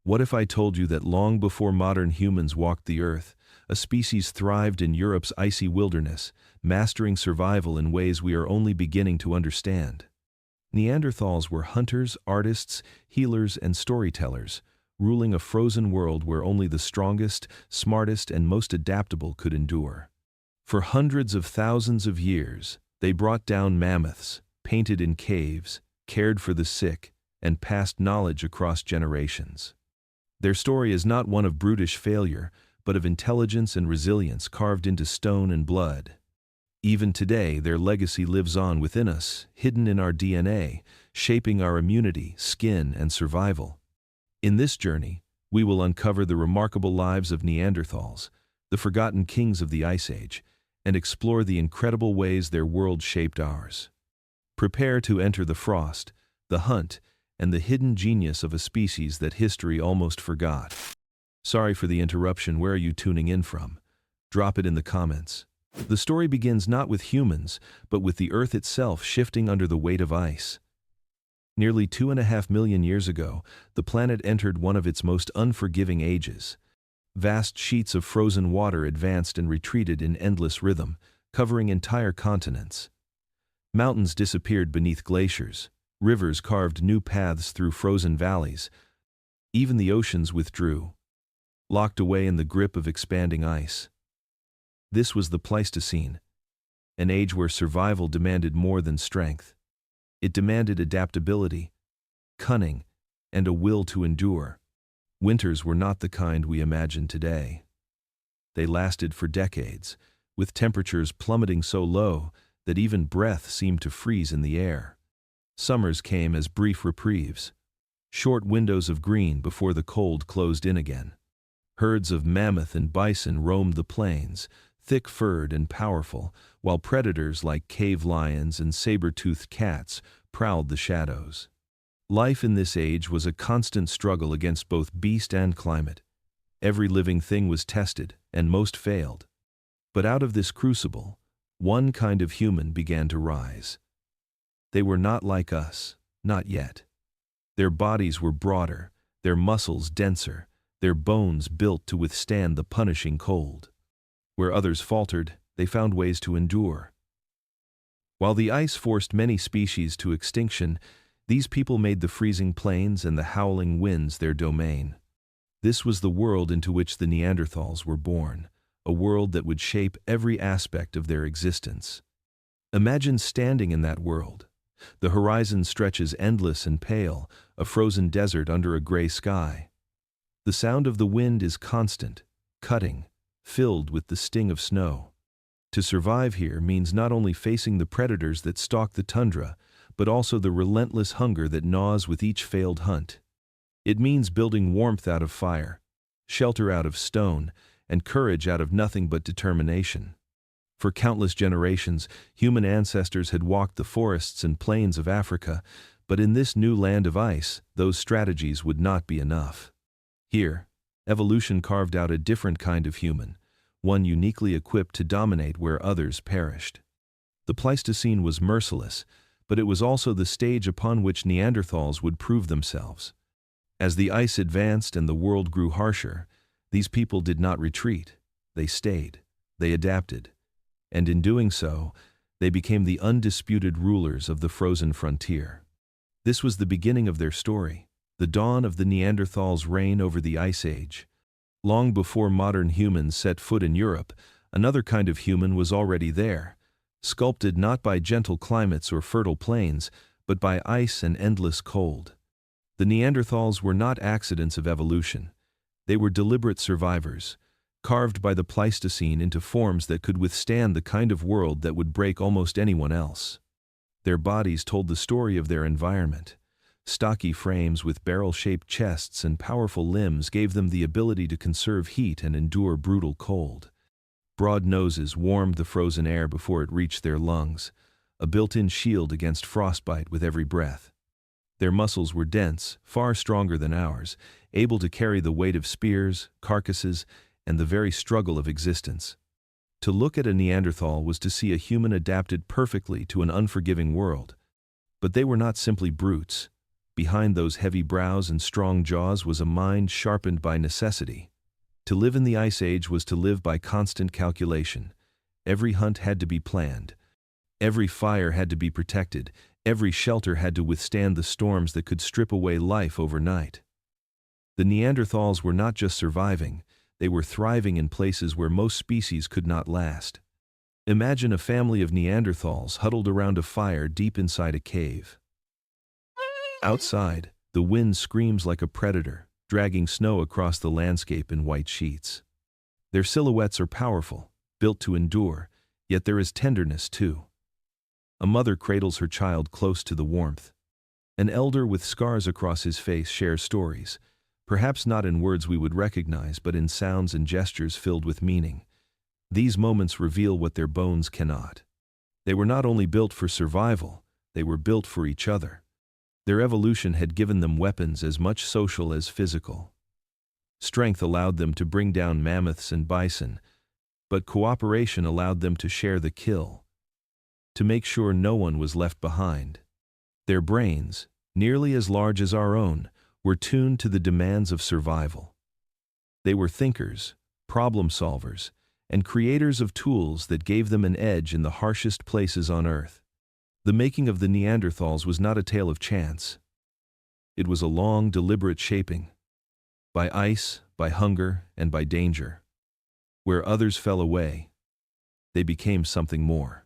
What if I told you that long before modern humans walked the earth, a species thrived in Europe's icy wilderness, mastering survival in ways we are only beginning to understand? Neanderthals were hunters, artists, healers, and storytellers, ruling a frozen world where only the strongest, smartest, and most adaptable could endure. For hundreds of thousands of years, they brought down mammoths, painted in caves, cared for the sick, and passed knowledge across generations. Their story is not one of brutish failure, but of intelligence and resilience carved into stone and blood. Even today, their legacy lives on within us, hidden in our DNA, shaping our immunity, skin, and survival. In this journey, we will uncover the remarkable lives of Neanderthals, the forgotten kings of the Ice Age, and explore the incredible ways their world shaped ours. Prepare to enter the frost, the hunt, and the hidden genius of a species that history almost forgot. Sorry for the interruption. Where are you tuning in from? Drop it in the comments. The story begins not with humans, but with the Earth itself shifting under the weight of ice. Nearly 2.5 million years ago, the planet entered one of its most unforgiving ages. Vast sheets of frozen water advanced and retreated in endless rhythm, covering entire continents. Mountains disappeared beneath glaciers, rivers carved new paths through frozen valleys. Even the oceans withdrew, locked away in the grip of expanding ice. This was the Pleistocene, an age where survival demanded more than strength. It demanded adaptability, cunning, and a will to endure. Winters were not the kind we imagine today. They lasted for decades, with temperatures plummeting so low that even breath seemed to freeze in the air. Summers came as brief reprieves, short windows of green before the cold closed in again. Herds of mammoth and bison roamed the plains, thick-furred and powerful, while predators like cave lions and saber-toothed cats prowled the shadows. Life in this age was a constant struggle against both beast and climate. Every living thing was tested, and most failed. But out of this crucible, one kind of human began to rise. They were not like us, not yet. Their bodies were broader, their muscles denser, their bones built to withstand the punishing cold. Where others faltered, they found ways to endure. While the ice forced many species to extinction, these people made the freezing plains and the howling winds their domain. This was the world into which the Neanderthals were born, a world that would shape every aspect of their existence. Imagine standing in that world. The horizon stretches endless and pale, a frozen desert under a gray sky. The sound of the wind is constant, cutting, filled with the sting of snow. To survive here means not only facing the predators that stalk the tundra, but also the relentless hunger that gnaws with each failed hunt. It means building warmth out of fire, shelter out of stone, and courage out of nothing but determination. For countless generations, human ancestors had walked the forests and plains of Africa, but in this new land of ice, those strategies would not be enough. Here, evolution carved out a different kind of human, one uniquely equipped to dominate where others perished. The Pleistocene was merciless, but it was also the stage upon which Neanderthals would prove themselves. As the ice advanced and the world grew harsher, these people did not retreat. They stayed, they adapted, and in doing so, they became the undisputed rulers of the frozen frontier. This was the beginning of their story, the dawn of the Neanderthals' reign over the Ice Age. Long before modern humans set foot in Europe, another kind of human was already there, sculpted not by gentle climates or fertile plains, but by ice and endless cold. The Neanderthals were not accidents of evolution. They were deliberate survivors, carved by the Pleistocene into forms that could withstand the kind of world that would break almost anyone else. Their bodies told the story of their environment. Stocky frames with barrel-shaped chests and powerful limbs gave them the ability to conserve heat and endure brutal cold. Broad noses warmed the frozen air before it reached their lungs, a built-in shield against frostbite with every breath. Their muscles were dense, far stronger than ours, able to carry the weight of spears, carcasses, and the very struggle of existence. To look at a Neanderthal was to see a human adapted perfectly to an unforgiving world. But they were not simply brutes. Behind those heavy brows and strong jaws was a mind sharpened by necessity. To live in the Ice Age was to live by constant calculation. Every hunt had to be planned. Every fire had to be protected. Every shelter had to withstand the storms that could strip away life overnight. The Neanderthals were not just surviving, they were thriving in places where most species could not last. Imagine a family of Neanderthals huddled around a fire deep inside a cave. Outside, the wind screams like a predator, dragging snow across the landscape in white sheets. Their silhouettes are powerful, built to endure, yet there is tenderness too. A mother cradles her child close to the warmth. An elder with scars across his face shares stories, perhaps not in words we would recognize, but in sounds and gestures filled with meaning. These moments reveal what their bones cannot. They were not only built for survival, they were built for each other. Their evolution had given them weapons as much social as physical. Strength allowed them to bring down mammoths and bison, but cooperation allowed them to share the kill, to make sure no one was left behind. Their brains, nearly as large as our own, were tuned to the demands of survival. They were thinkers, problem solvers, and creators of tools that gave them an edge in the harshest places on Earth. The making of the Neanderthals was not a tale of chance. It was a long, deliberate shaping, by ice, by hunger, and by danger. Where others fell away, they became something more.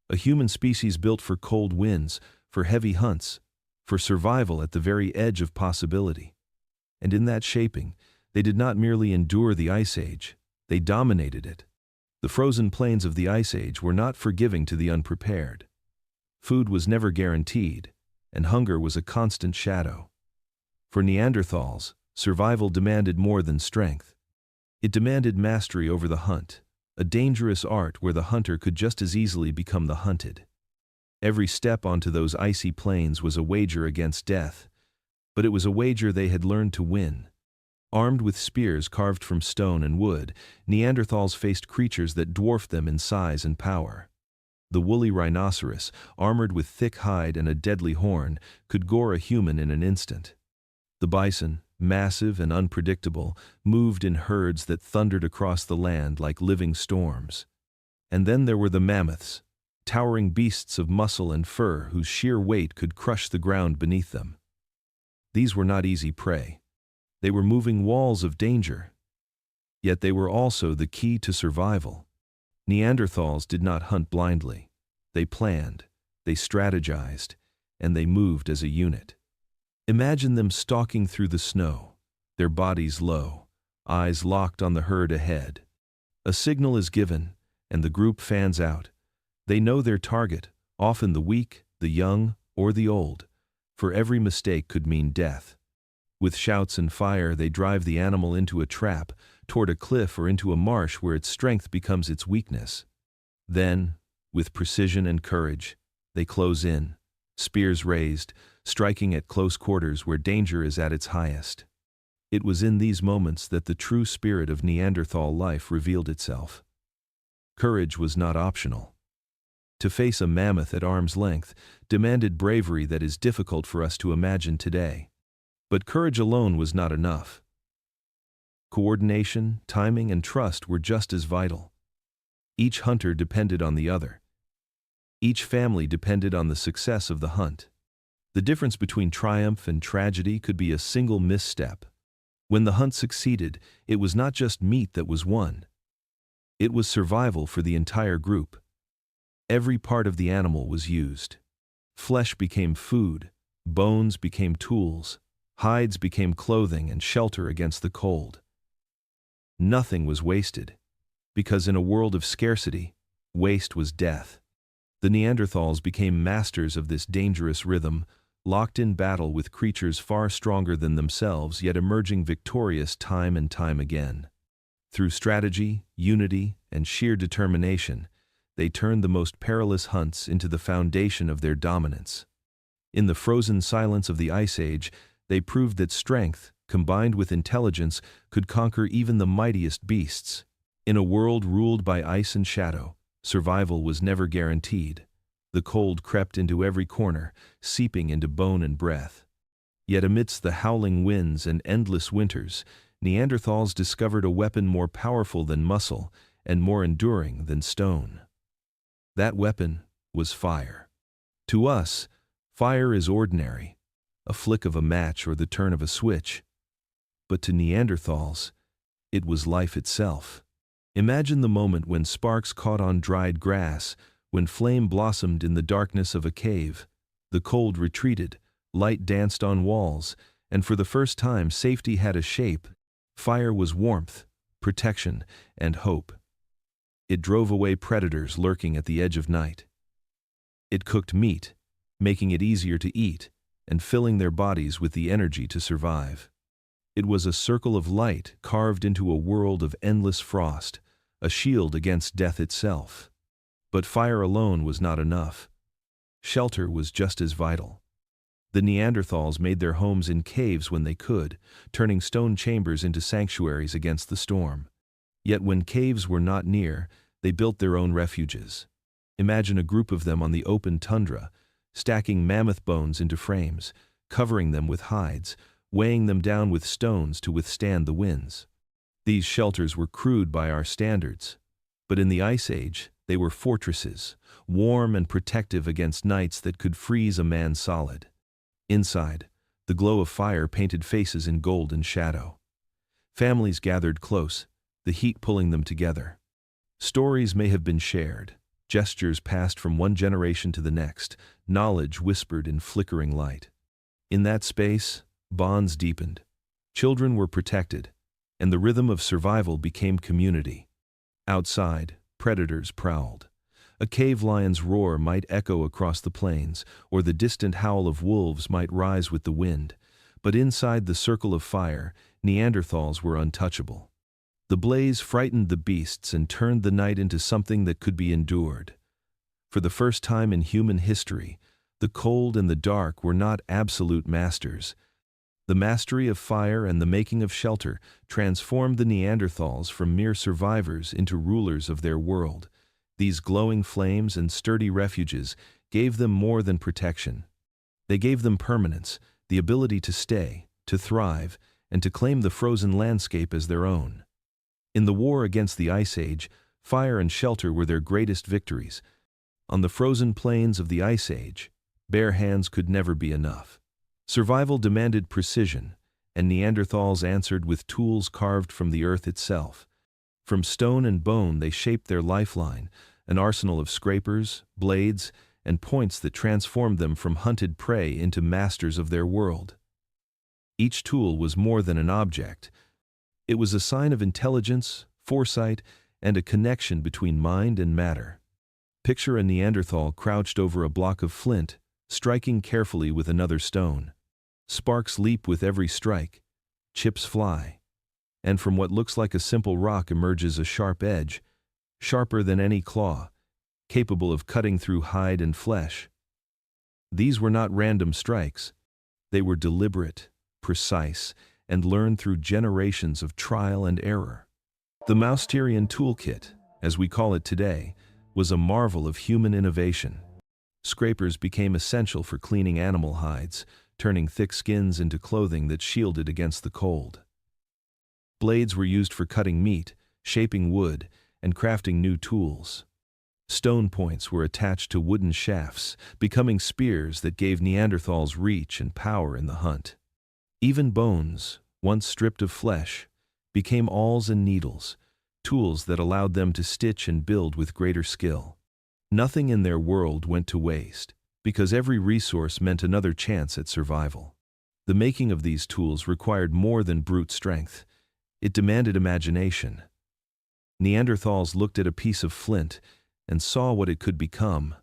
A human species built for cold winds, for heavy hunts, for survival at the very edge of possibility. And in that shaping, they did not merely endure the Ice Age, they dominated it. The frozen plains of the Ice Age were not forgiving to the unprepared. Food was never guaranteed, and hunger was a constant shadow. For Neanderthals, survival demanded more than strength. It demanded mastery over the hunt, a dangerous art where the hunter could just as easily become the hunted. Every step onto those icy plains was a wager against death, but it was a wager they had learned to win. Armed with spears carved from stone and wood, Neanderthals faced creatures that dwarfed them in size and power. The woolly rhinoceros, armored with thick hide and a deadly horn, could gore a human in an instant. The bison, massive and unpredictable, moved in herds that thundered across the land like living storms. And then there were the mammoths, towering beasts of muscle and fur whose sheer weight could crush the ground beneath them. These were not easy prey. They were moving walls of danger. Yet they were also the key to survival. Neanderthals did not hunt blindly. They planned, they strategized, and they moved as a unit. Imagine them stalking through the snow, their bodies low, eyes locked on the herd ahead. A signal is given, and the group fans out. They know their target, often the weak, the young, or the old, for every mistake could mean death. With shouts and fire, they drive the animal into a trap, toward a cliff or into a marsh where its strength becomes its weakness. Then, with precision and courage, they close in, spears raised, striking at close quarters where danger is at its highest. It was in these moments that the true spirit of Neanderthal life revealed itself. Courage was not optional. To face a mammoth at arm's length demanded bravery that is difficult for us to imagine today. But courage alone was not enough. Coordination, timing, and trust were just as vital. Each hunter depended on the other. Each family depended on the success of the hunt. The difference between triumph and tragedy could be a single misstep. When the hunt succeeded, it was not just meat that was won. It was survival for the entire group. Every part of the animal was used. Flesh became food, bones became tools, hides became clothing and shelter against the cold. Nothing was wasted, because in a world of scarcity, waste was death. The Neanderthals became masters of this dangerous rhythm, locked in battle with creatures far stronger than themselves, yet emerging victorious time and time again. Through strategy, unity, and sheer determination, they turned the most perilous hunts into the foundation of their dominance. In the frozen silence of the Ice Age, they proved that strength, combined with intelligence, could conquer even the mightiest beasts. In a world ruled by ice and shadow, survival was never guaranteed. The cold crept into every corner, seeping into bone and breath. Yet amidst the howling winds and endless winters, Neanderthals discovered a weapon more powerful than muscle and more enduring than stone. That weapon was fire. To us, fire is ordinary, a flick of a match or the turn of a switch. But to Neanderthals, it was life itself. Imagine the moment when sparks caught on dried grass, when flame blossomed in the darkness of a cave. The cold retreated, light danced on walls, and for the first time safety had a shape. Fire was warmth, protection, and hope. It drove away predators lurking at the edge of night. It cooked meat, making it easier to eat, and filling their bodies with the energy to survive. It was a circle of light carved into a world of endless frost, a shield against death itself. But fire alone was not enough. Shelter was just as vital. The Neanderthals made their homes in caves when they could, turning stone chambers into sanctuaries against the storm. Yet when caves were not near, they built their own refuges. Imagine a group of them on the open tundra, stacking mammoth bones into frames, covering them with hides, weighing them down with stones to withstand the winds. These shelters were crude by our standards, but in the Ice Age, they were fortresses, warm and protective against nights that could freeze a man solid. Inside, the glow of fire painted faces in golden shadow. Families gathered close, the heat pulling them together. Stories may have been shared, gestures passed from one generation to the next, knowledge whispered in flickering light. In that space, bonds deepened. Children were protected, and the rhythm of survival became community. Outside, predators prowled. A cave lion's roar might echo across the plains, or the distant howl of wolves might rise with the wind. But inside the circle of fire, Neanderthals were untouchable. The blaze frightened the beasts and turned the night into something that could be endured. For the first time in human history, the cold and the dark were not absolute masters. The mastery of fire and the making of shelter transformed the Neanderthals from mere survivors into rulers of their world. These glowing flames and sturdy refuges gave them more than protection. They gave them permanence, the ability to stay, to thrive, and to claim the frozen landscape as their own. In the war against the Ice Age, fire and shelter were their greatest victories. On the frozen plains of the Ice Age, bare hands could never be enough. Survival demanded precision, and Neanderthals answered with tools carved from the earth itself. From stone and bone they shaped their lifeline, an arsenal of scrapers, blades, and points that transformed them from hunted prey into masters of their world. Each tool was more than an object. It was a sign of intelligence, foresight, and a connection between mind and matter. Picture a Neanderthal crouched over a block of flint, striking carefully with another stone. Sparks leap with every strike, chips fly, and from what looks like a simple rock emerges a sharp edge, sharper than any claw, capable of cutting through hide and flesh. These were not random strikes. They were deliberate, precise, and learned through generations of trial and error. The Mousterian toolkit, as we call it today, was a marvel of human innovation. Scrapers became essential for cleaning animal hides, turning thick skins into clothing that shielded against the cold. Blades were used for cutting meat, shaping wood, and crafting new tools. Stone points were attached to wooden shafts, becoming spears that gave Neanderthals reach and power in the hunt. Even bones, once stripped of flesh, became awls and needles, tools that allowed them to stitch and build with greater skill. Nothing in their world went to waste, because every resource meant another chance at survival. The making of these tools required more than brute strength. It demanded imagination. Neanderthals looked at a piece of flint and saw what it could become.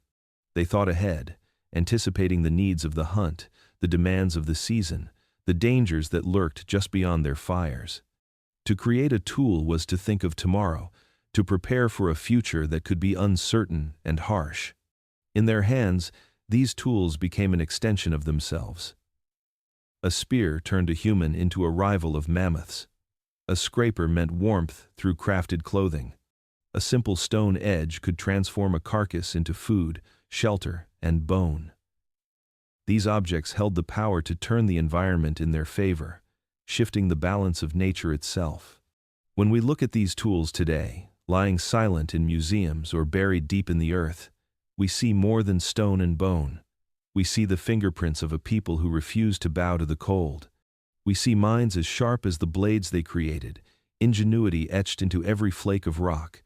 They thought ahead, anticipating the needs of the hunt, the demands of the season, the dangers that lurked just beyond their fires. To create a tool was to think of tomorrow, to prepare for a future that could be uncertain and harsh. In their hands, these tools became an extension of themselves. A spear turned a human into a rival of mammoths. A scraper meant warmth through crafted clothing. A simple stone edge could transform a carcass into food, shelter, and bone. These objects held the power to turn the environment in their favor, shifting the balance of nature itself. When we look at these tools today, lying silent in museums or buried deep in the earth, we see more than stone and bone. We see the fingerprints of a people who refused to bow to the cold. We see minds as sharp as the blades they created, ingenuity etched into every flake of rock.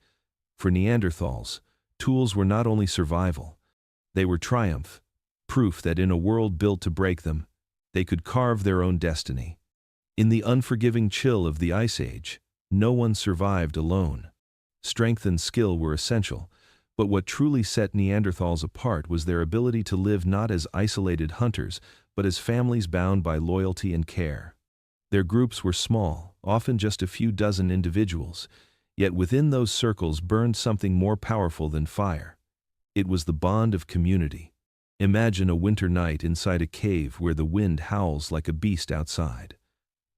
For Neanderthals, tools were not only survival, they were triumph, proof that in a world built to break them, they could carve their own destiny. In the unforgiving chill of the Ice Age, no one survived alone. Strength and skill were essential, but what truly set Neanderthals apart was their ability to live not as isolated hunters, but as families bound by loyalty and care. Their groups were small, often just a few dozen individuals, yet within those circles burned something more powerful than fire. It was the bond of community. Imagine a winter night inside a cave where the wind howls like a beast outside.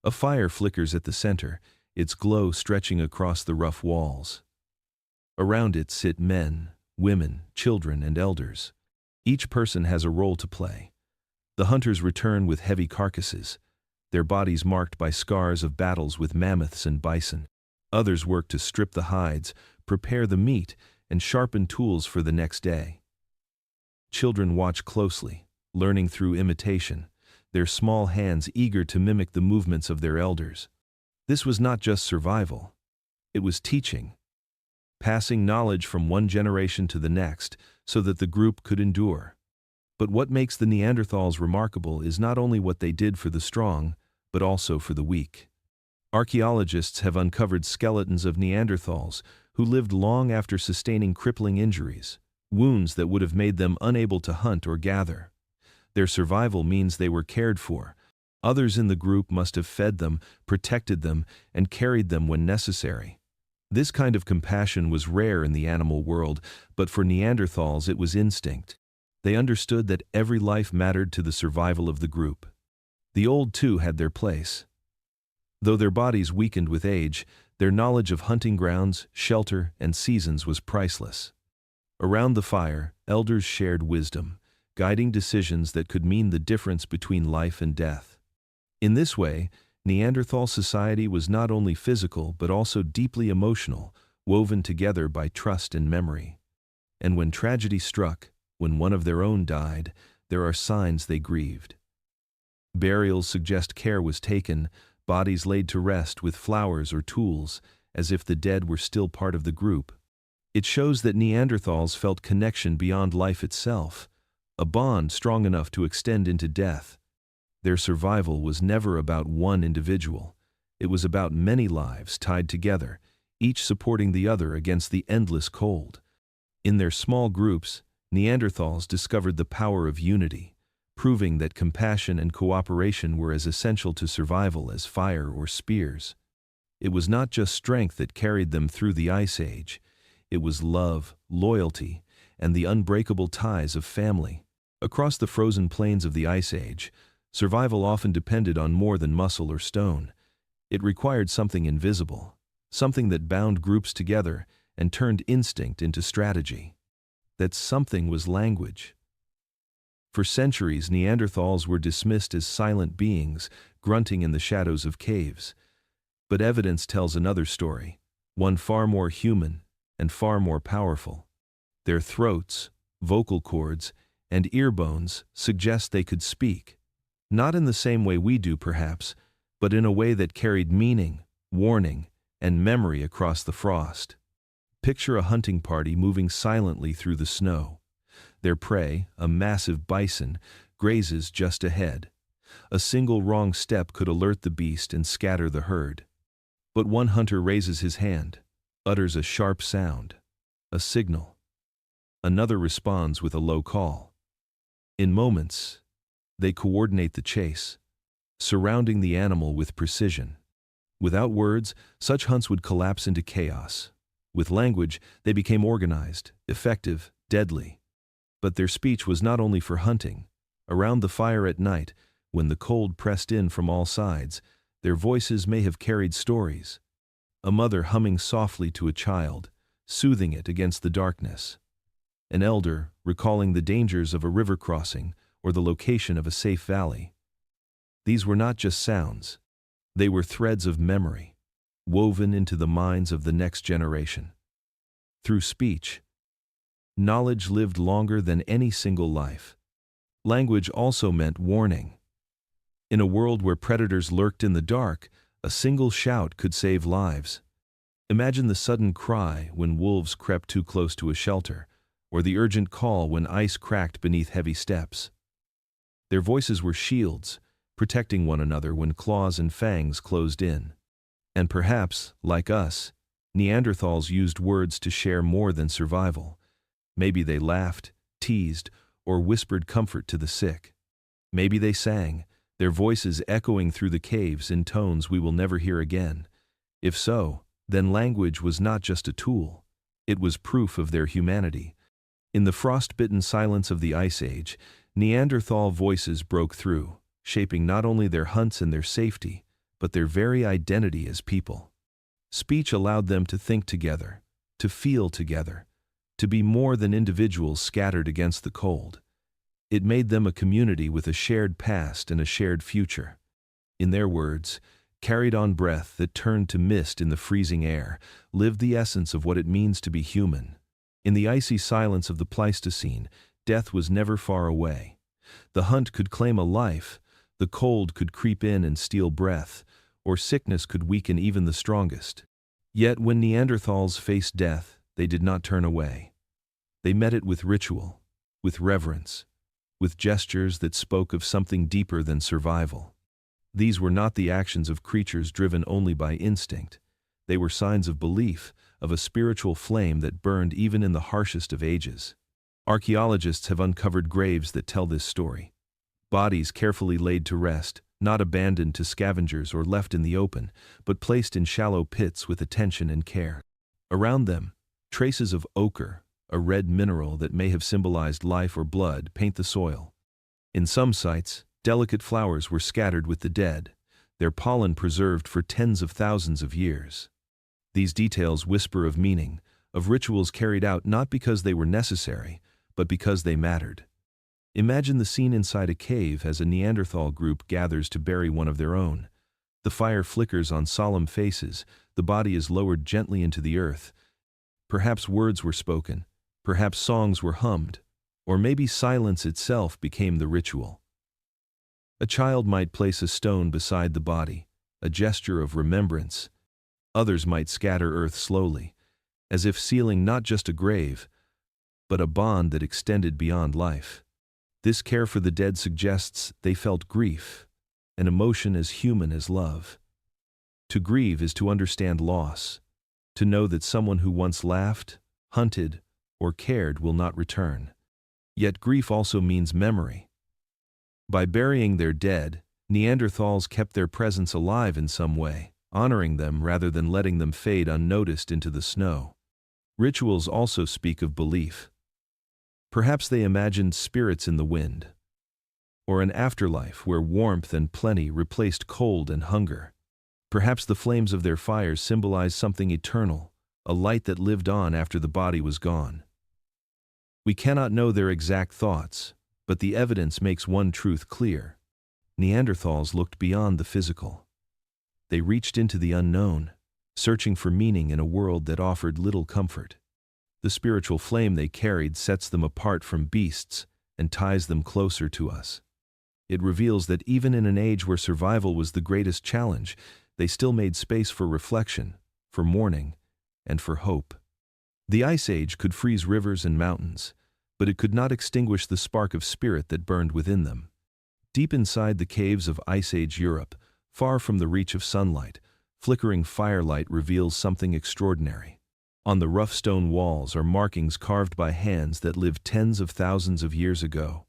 A fire flickers at the center, its glow stretching across the rough walls. Around it sit men, women, children, and elders. Each person has a role to play. The hunters return with heavy carcasses, their bodies marked by scars of battles with mammoths and bison. Others work to strip the hides, prepare the meat, and sharpen tools for the next day. Children watch closely, learning through imitation, their small hands eager to mimic the movements of their elders. This was not just survival. It was teaching, passing knowledge from one generation to the next so that the group could endure. But what makes the Neanderthals remarkable is not only what they did for the strong, but also for the weak. Archaeologists have uncovered skeletons of Neanderthals who lived long after sustaining crippling injuries, wounds that would have made them unable to hunt or gather. Their survival means they were cared for. Others in the group must have fed them, protected them, and carried them when necessary. This kind of compassion was rare in the animal world, but for Neanderthals it was instinct. They understood that every life mattered to the survival of the group. The old too had their place. Though their bodies weakened with age, their knowledge of hunting grounds, shelter, and seasons was priceless. Around the fire, elders shared wisdom, guiding decisions that could mean the difference between life and death. In this way, Neanderthal society was not only physical but also deeply emotional, woven together by trust and memory. And when tragedy struck, when one of their own died, there are signs they grieved. Burials suggest care was taken, bodies laid to rest with flowers or tools, as if the dead were still part of the group. It shows that Neanderthals felt connection beyond life itself, a bond strong enough to extend into death. Their survival was never about one individual. It was about many lives tied together, each supporting the other against the endless cold. In their small groups, Neanderthals discovered the power of unity, proving that compassion and cooperation were as essential to survival as fire or spears. It was not just strength that carried them through the Ice Age. It was love, loyalty, and the unbreakable ties of family. Across the frozen plains of the Ice Age, survival often depended on more than muscle or stone. It required something invisible, something that bound groups together and turned instinct into strategy. That something was language. For centuries, Neanderthals were dismissed as silent beings, grunting in the shadows of caves. But evidence tells another story, one far more human and far more powerful. Their throats, vocal cords, and ear bones suggest they could speak. Not in the same way we do, perhaps, but in a way that carried meaning, warning, and memory across the frost. Picture a hunting party moving silently through the snow. Their prey, a massive bison, grazes just ahead. A single wrong step could alert the beast and scatter the herd. But one hunter raises his hand, utters a sharp sound, a signal. Another responds with a low call. In moments, they coordinate the chase, surrounding the animal with precision. Without words, such hunts would collapse into chaos. With language, they became organized, effective, deadly. But their speech was not only for hunting. Around the fire at night, when the cold pressed in from all sides, their voices may have carried stories. A mother humming softly to a child, soothing it against the darkness. An elder recalling the dangers of a river crossing, or the location of a safe valley. These were not just sounds. They were threads of memory, woven into the minds of the next generation. Through speech, knowledge lived longer than any single life. Language also meant warning. In a world where predators lurked in the dark, a single shout could save lives. Imagine the sudden cry when wolves crept too close to a shelter, or the urgent call when ice cracked beneath heavy steps. Their voices were shields, protecting one another when claws and fangs closed in. And perhaps, like us, Neanderthals used words to share more than survival. Maybe they laughed, teased, or whispered comfort to the sick. Maybe they sang, their voices echoing through the caves in tones we will never hear again. If so, then language was not just a tool. It was proof of their humanity. In the frost-bitten silence of the Ice Age, Neanderthal voices broke through, shaping not only their hunts and their safety, but their very identity as people. Speech allowed them to think together, to feel together, to be more than individuals scattered against the cold. It made them a community with a shared past and a shared future. In their words, carried on breath that turned to mist in the freezing air, lived the essence of what it means to be human. In the icy silence of the Pleistocene, death was never far away. The hunt could claim a life, the cold could creep in and steal breath, or sickness could weaken even the strongest. Yet when Neanderthals faced death, they did not turn away. They met it with ritual, with reverence, with gestures that spoke of something deeper than survival. These were not the actions of creatures driven only by instinct. They were signs of belief, of a spiritual flame that burned even in the harshest of ages. Archaeologists have uncovered graves that tell this story. Bodies carefully laid to rest, not abandoned to scavengers or left in the open, but placed in shallow pits with attention and care. Around them, traces of ochre, a red mineral that may have symbolized life or blood, paint the soil. In some sites, delicate flowers were scattered with the dead, their pollen preserved for tens of thousands of years. These details whisper of meaning, of rituals carried out not because they were necessary, but because they mattered. Imagine the scene inside a cave as a Neanderthal group gathers to bury one of their own. The fire flickers on solemn faces, the body is lowered gently into the earth. Perhaps words were spoken, perhaps songs were hummed, or maybe silence itself became the ritual. A child might place a stone beside the body, a gesture of remembrance. Others might scatter earth slowly, as if sealing not just a grave, but a bond that extended beyond life. This care for the dead suggests they felt grief, an emotion as human as love. To grieve is to understand loss, to know that someone who once laughed, hunted, or cared will not return. Yet grief also means memory. By burying their dead, Neanderthals kept their presence alive in some way, honoring them rather than letting them fade unnoticed into the snow. Rituals also speak of belief. Perhaps they imagined spirits in the wind, or an afterlife where warmth and plenty replaced cold and hunger. Perhaps the flames of their fires symbolized something eternal, a light that lived on after the body was gone. We cannot know their exact thoughts, but the evidence makes one truth clear. Neanderthals looked beyond the physical. They reached into the unknown, searching for meaning in a world that offered little comfort. The spiritual flame they carried sets them apart from beasts and ties them closer to us. It reveals that even in an age where survival was the greatest challenge, they still made space for reflection, for mourning, and for hope. The Ice Age could freeze rivers and mountains, but it could not extinguish the spark of spirit that burned within them. Deep inside the caves of Ice Age Europe, far from the reach of sunlight, flickering firelight reveals something extraordinary. On the rough stone walls are markings carved by hands that lived tens of thousands of years ago.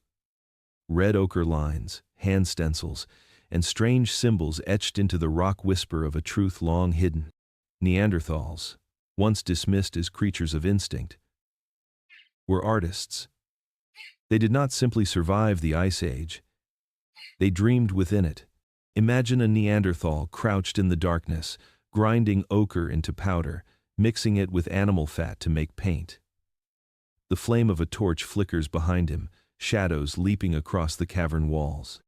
Red ochre lines, hand stencils, and strange symbols etched into the rock whisper of a truth long hidden. Neanderthals, once dismissed as creatures of instinct, were artists. They did not simply survive the Ice Age. They dreamed within it. Imagine a Neanderthal crouched in the darkness, grinding ochre into powder, mixing it with animal fat to make paint. The flame of a torch flickers behind him, shadows leaping across the cavern walls.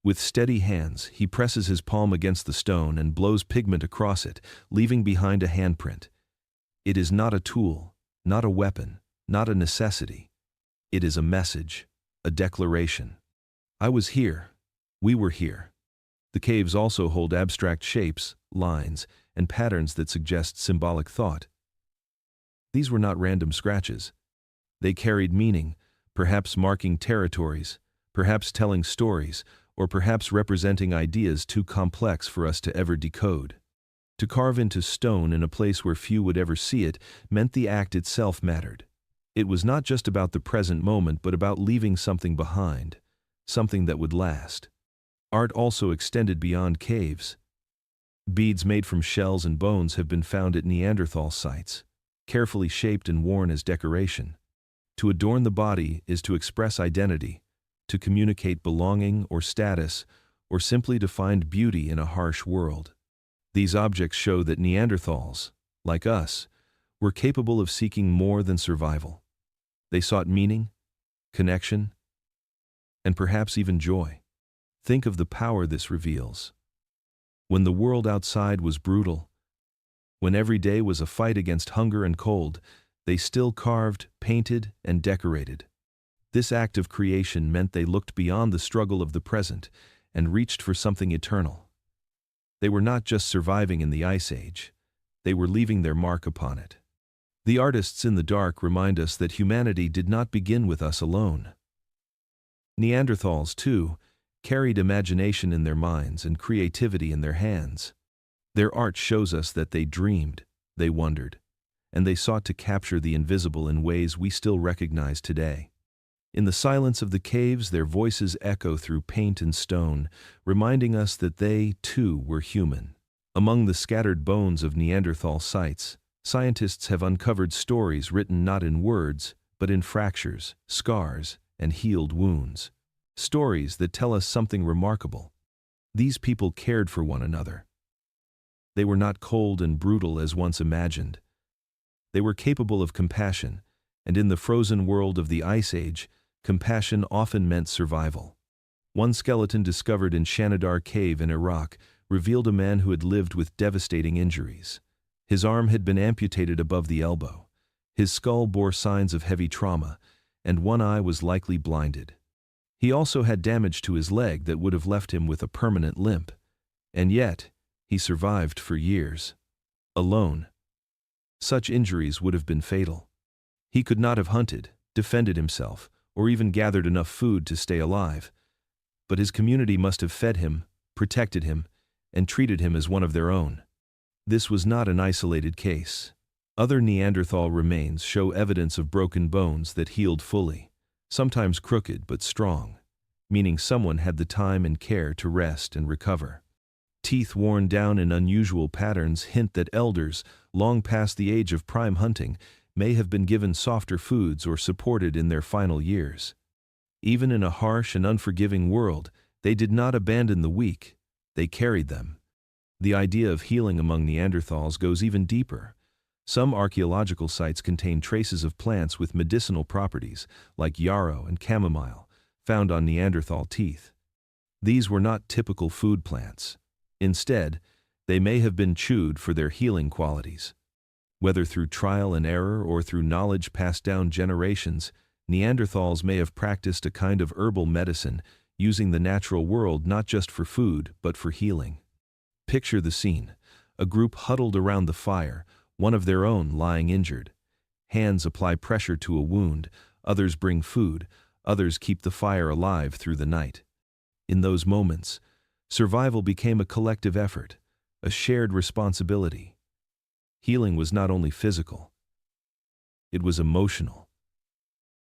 With steady hands, he presses his palm against the stone and blows pigment across it, leaving behind a handprint. It is not a tool, not a weapon, not a necessity. It is a message, a declaration. I was here. We were here. The caves also hold abstract shapes, lines, and patterns that suggest symbolic thought. These were not random scratches. They carried meaning, perhaps marking territories, perhaps telling stories, or perhaps representing ideas too complex for us to ever decode. To carve into stone in a place where few would ever see it meant the act itself mattered. It was not just about the present moment but about leaving something behind, something that would last. Art also extended beyond caves. Beads made from shells and bones have been found at Neanderthal sites, carefully shaped and worn as decoration. To adorn the body is to express identity, to communicate belonging or status, or simply to find beauty in a harsh world. These objects show that Neanderthals, like us, were capable of seeking more than survival. They sought meaning, connection, and perhaps even joy. Think of the power this reveals. When the world outside was brutal, when every day was a fight against hunger and cold, they still carved, painted, and decorated. This act of creation meant they looked beyond the struggle of the present and reached for something eternal. They were not just surviving in the Ice Age, they were leaving their mark upon it. The artists in the dark remind us that humanity did not begin with us alone. Neanderthals, too, carried imagination in their minds and creativity in their hands. Their art shows us that they dreamed, they wondered, and they sought to capture the invisible in ways we still recognize today. In the silence of the caves, their voices echo through paint and stone, reminding us that they, too, were human. Among the scattered bones of Neanderthal sites, scientists have uncovered stories written not in words, but in fractures, scars, and healed wounds. Stories that tell us something remarkable. These people cared for one another. They were not cold and brutal as once imagined. They were capable of compassion, and in the frozen world of the Ice Age, compassion often meant survival. One skeleton discovered in Shanidar Cave in Iraq revealed a man who had lived with devastating injuries. His arm had been amputated above the elbow. His skull bore signs of heavy trauma, and one eye was likely blinded. He also had damage to his leg that would have left him with a permanent limp. And yet, he survived for years. Alone. Such injuries would have been fatal. He could not have hunted, defended himself, or even gathered enough food to stay alive. But his community must have fed him, protected him, and treated him as one of their own. This was not an isolated case. Other Neanderthal remains show evidence of broken bones that healed fully, sometimes crooked but strong, meaning someone had the time and care to rest and recover. Teeth worn down in unusual patterns hint that elders, long past the age of prime hunting, may have been given softer foods or supported in their final years. Even in a harsh and unforgiving world, they did not abandon the weak, they carried them. The idea of healing among Neanderthals goes even deeper. Some archaeological sites contain traces of plants with medicinal properties, like yarrow and chamomile, found on Neanderthal teeth. These were not typical food plants. Instead, they may have been chewed for their healing qualities. Whether through trial and error or through knowledge passed down generations, Neanderthals may have practiced a kind of herbal medicine, using the natural world not just for food, but for healing. Picture the scene. A group huddled around the fire, one of their own lying injured. Hands apply pressure to a wound, others bring food, others keep the fire alive through the night. In those moments, survival became a collective effort, a shared responsibility. Healing was not only physical, it was emotional,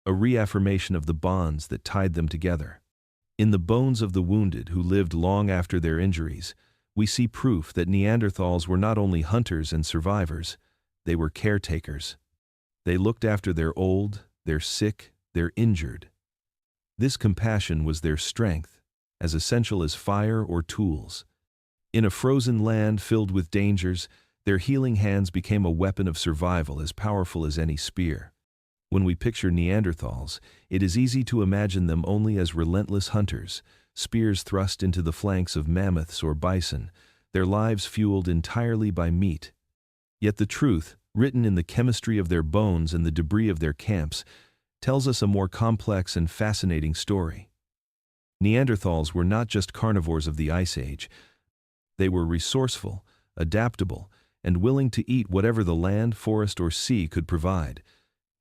a reaffirmation of the bonds that tied them together. In the bones of the wounded who lived long after their injuries, we see proof that Neanderthals were not only hunters and survivors, they were caretakers. They looked after their old, their sick, their injured. This compassion was their strength, as essential as fire or tools. In a frozen land filled with dangers, their healing hands became a weapon of survival as powerful as any spear. When we picture Neanderthals, it is easy to imagine them only as relentless hunters, spears thrust into the flanks of mammoths or bison, their lives fueled entirely by meat. Yet the truth, written in the chemistry of their bones and the debris of their camps, tells us a more complex and fascinating story. Neanderthals were not just carnivores of the Ice Age. They were resourceful, adaptable, and willing to eat whatever the land, forest, or sea could provide.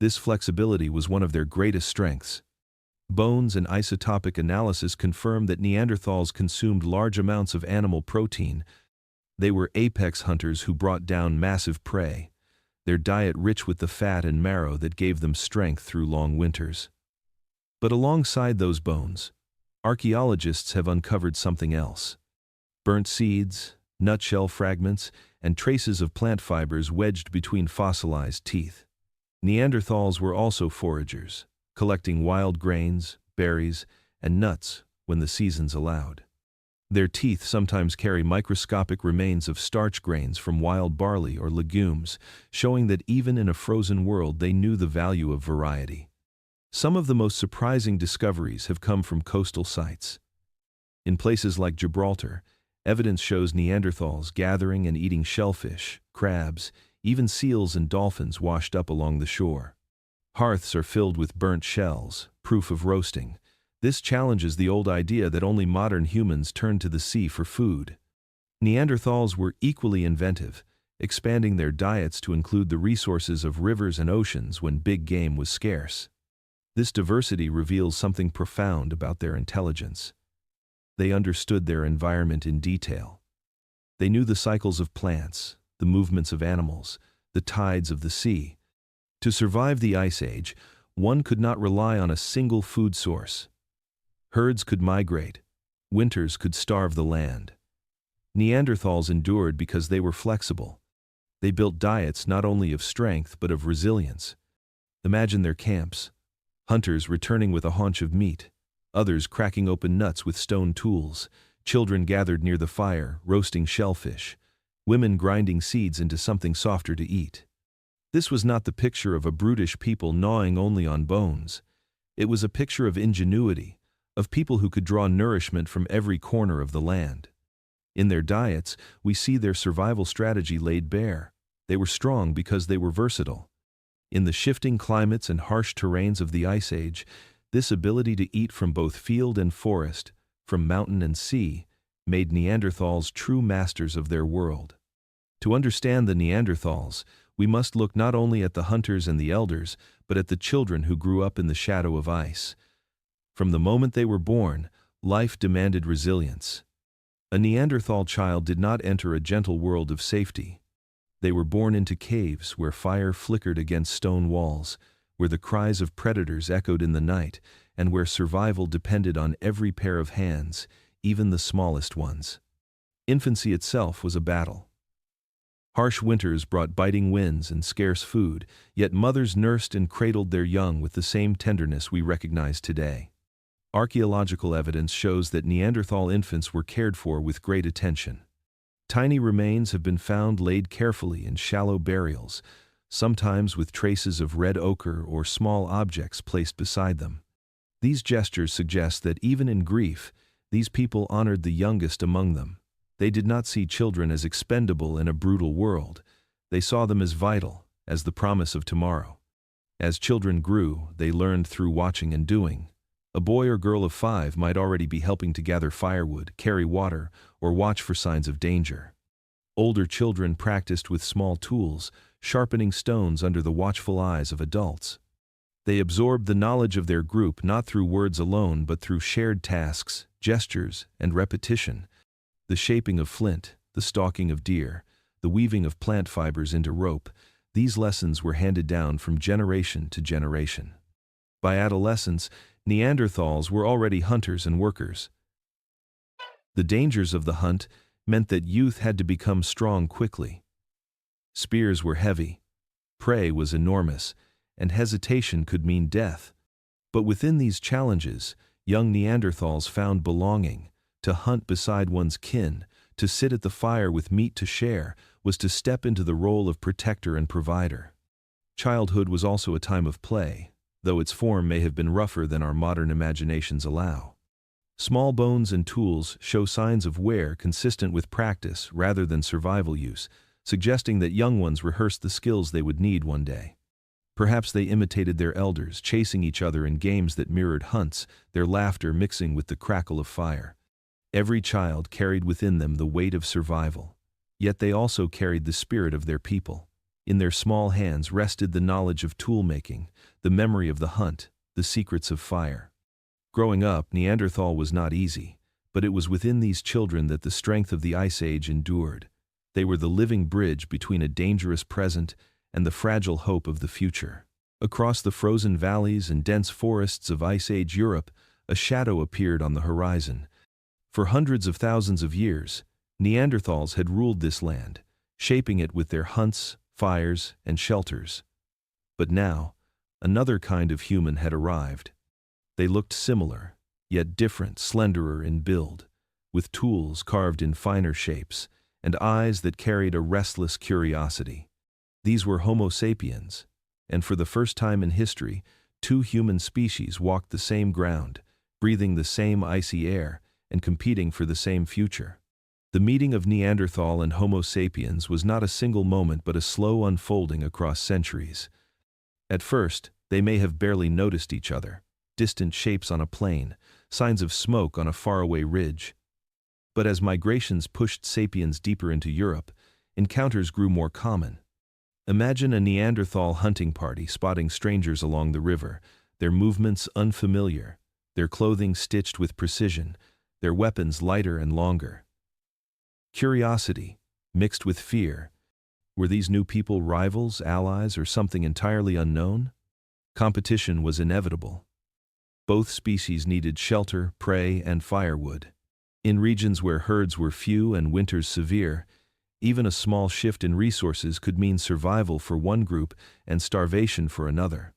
This flexibility was one of their greatest strengths. Bones and isotopic analysis confirm that Neanderthals consumed large amounts of animal protein. They were apex hunters who brought down massive prey, their diet rich with the fat and marrow that gave them strength through long winters. But alongside those bones, archaeologists have uncovered something else. Burnt seeds, nutshell fragments, and traces of plant fibers wedged between fossilized teeth. Neanderthals were also foragers, collecting wild grains, berries, and nuts when the seasons allowed. Their teeth sometimes carry microscopic remains of starch grains from wild barley or legumes, showing that even in a frozen world they knew the value of variety. Some of the most surprising discoveries have come from coastal sites. In places like Gibraltar, evidence shows Neanderthals gathering and eating shellfish, crabs, even seals and dolphins washed up along the shore. Hearths are filled with burnt shells, proof of roasting. This challenges the old idea that only modern humans turn to the sea for food. Neanderthals were equally inventive, expanding their diets to include the resources of rivers and oceans when big game was scarce. This diversity reveals something profound about their intelligence. They understood their environment in detail. They knew the cycles of plants, the movements of animals, the tides of the sea. To survive the Ice Age, one could not rely on a single food source. Herds could migrate, winters could starve the land. Neanderthals endured because they were flexible. They built diets not only of strength but of resilience. Imagine their camps. Hunters returning with a haunch of meat, others cracking open nuts with stone tools, children gathered near the fire, roasting shellfish, women grinding seeds into something softer to eat. This was not the picture of a brutish people gnawing only on bones. It was a picture of ingenuity, of people who could draw nourishment from every corner of the land. In their diets, we see their survival strategy laid bare. They were strong because they were versatile. In the shifting climates and harsh terrains of the Ice Age, this ability to eat from both field and forest, from mountain and sea, made Neanderthals true masters of their world. To understand the Neanderthals, we must look not only at the hunters and the elders, but at the children who grew up in the shadow of ice. From the moment they were born, life demanded resilience. A Neanderthal child did not enter a gentle world of safety. They were born into caves where fire flickered against stone walls, where the cries of predators echoed in the night, and where survival depended on every pair of hands, even the smallest ones. Infancy itself was a battle. Harsh winters brought biting winds and scarce food, yet mothers nursed and cradled their young with the same tenderness we recognize today. Archaeological evidence shows that Neanderthal infants were cared for with great attention. Tiny remains have been found laid carefully in shallow burials, sometimes with traces of red ochre or small objects placed beside them. These gestures suggest that even in grief, these people honored the youngest among them. They did not see children as expendable in a brutal world. They saw them as vital, as the promise of tomorrow. As children grew, they learned through watching and doing. A boy or girl of 5 might already be helping to gather firewood, carry water, or watch for signs of danger. Older children practiced with small tools, sharpening stones under the watchful eyes of adults. They absorbed the knowledge of their group not through words alone but through shared tasks, gestures, and repetition. The shaping of flint, the stalking of deer, the weaving of plant fibers into rope, these lessons were handed down from generation to generation. By adolescence, Neanderthals were already hunters and workers. The dangers of the hunt meant that youth had to become strong quickly. Spears were heavy, prey was enormous, and hesitation could mean death. But within these challenges, young Neanderthals found belonging. To hunt beside one's kin, to sit at the fire with meat to share, was to step into the role of protector and provider. Childhood was also a time of play, though its form may have been rougher than our modern imaginations allow. Small bones and tools show signs of wear consistent with practice rather than survival use, suggesting that young ones rehearsed the skills they would need one day. Perhaps they imitated their elders, chasing each other in games that mirrored hunts, their laughter mixing with the crackle of fire. Every child carried within them the weight of survival, yet they also carried the spirit of their people. In their small hands rested the knowledge of tool-making, the memory of the hunt, the secrets of fire. Growing up, Neanderthal was not easy, but it was within these children that the strength of the Ice Age endured. They were the living bridge between a dangerous present and the fragile hope of the future. Across the frozen valleys and dense forests of Ice Age Europe, a shadow appeared on the horizon. For hundreds of thousands of years, Neanderthals had ruled this land, shaping it with their hunts, fires, and shelters. But now, another kind of human had arrived. They looked similar, yet different, slenderer in build, with tools carved in finer shapes, and eyes that carried a restless curiosity. These were Homo sapiens, and for the first time in history, two human species walked the same ground, breathing the same icy air, and competing for the same future. The meeting of Neanderthal and Homo sapiens was not a single moment but a slow unfolding across centuries. At first, they may have barely noticed each other, distant shapes on a plain, signs of smoke on a faraway ridge. But as migrations pushed sapiens deeper into Europe, encounters grew more common. Imagine a Neanderthal hunting party spotting strangers along the river, their movements unfamiliar, their clothing stitched with precision, their weapons lighter and longer. Curiosity, mixed with fear. Were these new people rivals, allies, or something entirely unknown? Competition was inevitable. Both species needed shelter, prey, and firewood. In regions where herds were few and winters severe, even a small shift in resources could mean survival for one group and starvation for another.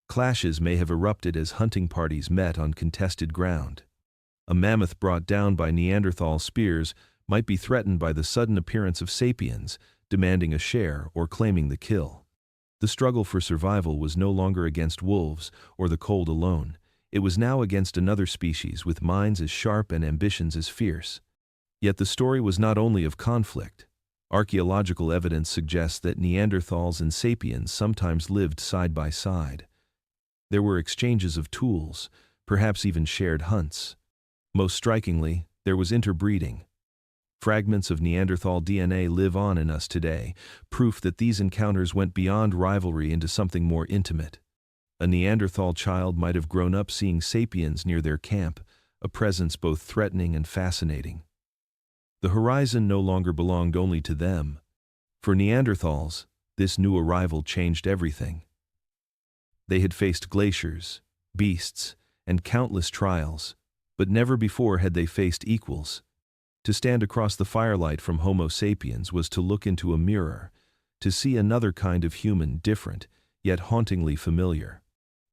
Clashes may have erupted as hunting parties met on contested ground. A mammoth brought down by Neanderthal spears might be threatened by the sudden appearance of sapiens, demanding a share or claiming the kill. The struggle for survival was no longer against wolves or the cold alone. It was now against another species with minds as sharp and ambitions as fierce. Yet the story was not only of conflict. Archaeological evidence suggests that Neanderthals and sapiens sometimes lived side by side. There were exchanges of tools, perhaps even shared hunts. Most strikingly, there was interbreeding. Fragments of Neanderthal DNA live on in us today, proof that these encounters went beyond rivalry into something more intimate. A Neanderthal child might have grown up seeing sapiens near their camp, a presence both threatening and fascinating. The horizon no longer belonged only to them. For Neanderthals, this new arrival changed everything. They had faced glaciers, beasts, and countless trials, but never before had they faced equals. To stand across the firelight from Homo sapiens was to look into a mirror, to see another kind of human, different, yet hauntingly familiar.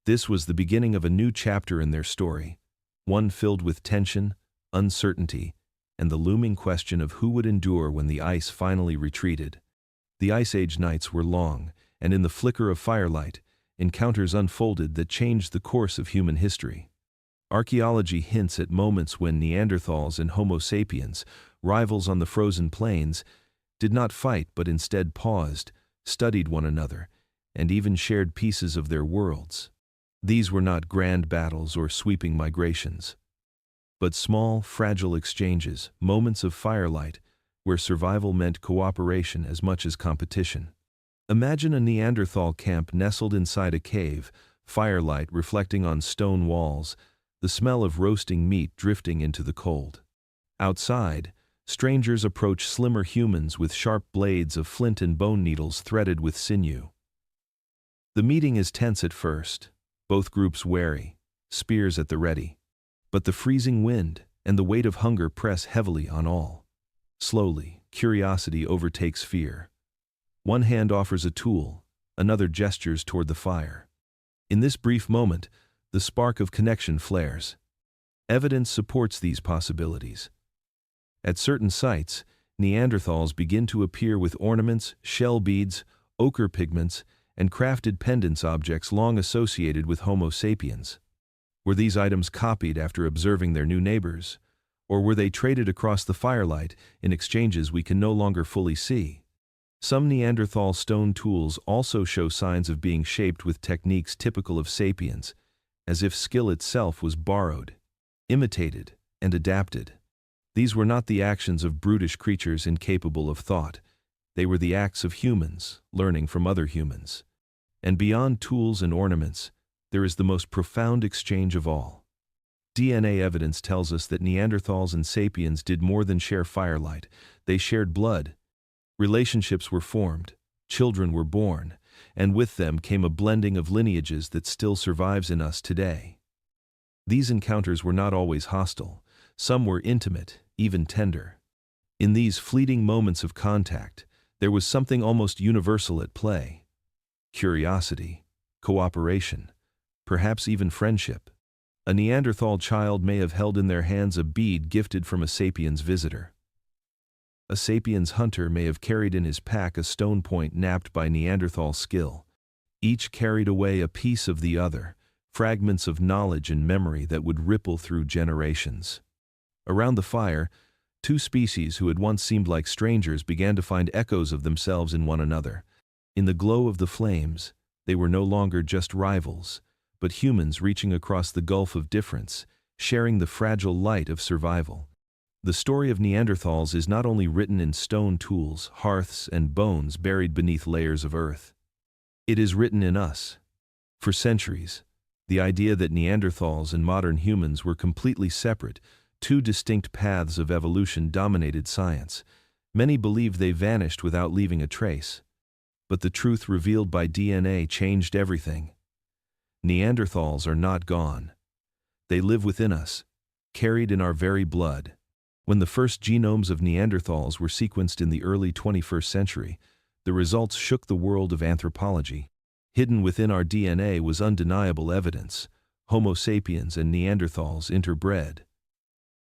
This was the beginning of a new chapter in their story, one filled with tension, uncertainty, and the looming question of who would endure when the ice finally retreated. The Ice Age nights were long, and in the flicker of firelight, encounters unfolded that changed the course of human history. Archaeology hints at moments when Neanderthals and Homo sapiens, rivals on the frozen plains, did not fight but instead paused, studied one another, and even shared pieces of their worlds. These were not grand battles or sweeping migrations, but small, fragile exchanges, moments of firelight, where survival meant cooperation as much as competition. Imagine a Neanderthal camp nestled inside a cave, firelight reflecting on stone walls, the smell of roasting meat drifting into the cold. Outside, strangers approach slimmer humans with sharp blades of flint and bone needles threaded with sinew. The meeting is tense at first, both groups wary, spears at the ready. But the freezing wind and the weight of hunger press heavily on all. Slowly, curiosity overtakes fear. One hand offers a tool, another gestures toward the fire. In this brief moment, the spark of connection flares. Evidence supports these possibilities. At certain sites, Neanderthals begin to appear with ornaments, shell beads, ochre pigments, and crafted pendants, objects long associated with Homo sapiens. Were these items copied after observing their new neighbors? Or were they traded across the firelight in exchanges we can no longer fully see? Some Neanderthal stone tools also show signs of being shaped with techniques typical of sapiens, as if skill itself was borrowed, imitated, and adapted. These were not the actions of brutish creatures incapable of thought. They were the acts of humans, learning from other humans. And beyond tools and ornaments, there is the most profound exchange of all. DNA evidence tells us that Neanderthals and sapiens did more than share firelight. They shared blood. Relationships were formed, children were born, and with them came a blending of lineages that still survives in us today. These encounters were not always hostile. Some were intimate, even tender. In these fleeting moments of contact, there was something almost universal at play. Curiosity, cooperation, perhaps even friendship. A Neanderthal child may have held in their hands a bead gifted from a sapiens visitor. A sapiens hunter may have carried in his pack a stone point napped by Neanderthal skill. Each carried away a piece of the other, fragments of knowledge and memory that would ripple through generations. Around the fire, two species who had once seemed like strangers began to find echoes of themselves in one another. In the glow of the flames, they were no longer just rivals, but humans reaching across the gulf of difference, sharing the fragile light of survival. The story of Neanderthals is not only written in stone tools, hearths, and bones buried beneath layers of earth. It is written in us. For centuries, the idea that Neanderthals and modern humans were completely separate, two distinct paths of evolution, dominated science. Many believed they vanished without leaving a trace. But the truth revealed by DNA changed everything. Neanderthals are not gone. They live within us, carried in our very blood. When the first genomes of Neanderthals were sequenced in the early 21st century, the results shook the world of anthropology. Hidden within our DNA was undeniable evidence: Homo sapiens and Neanderthals interbred.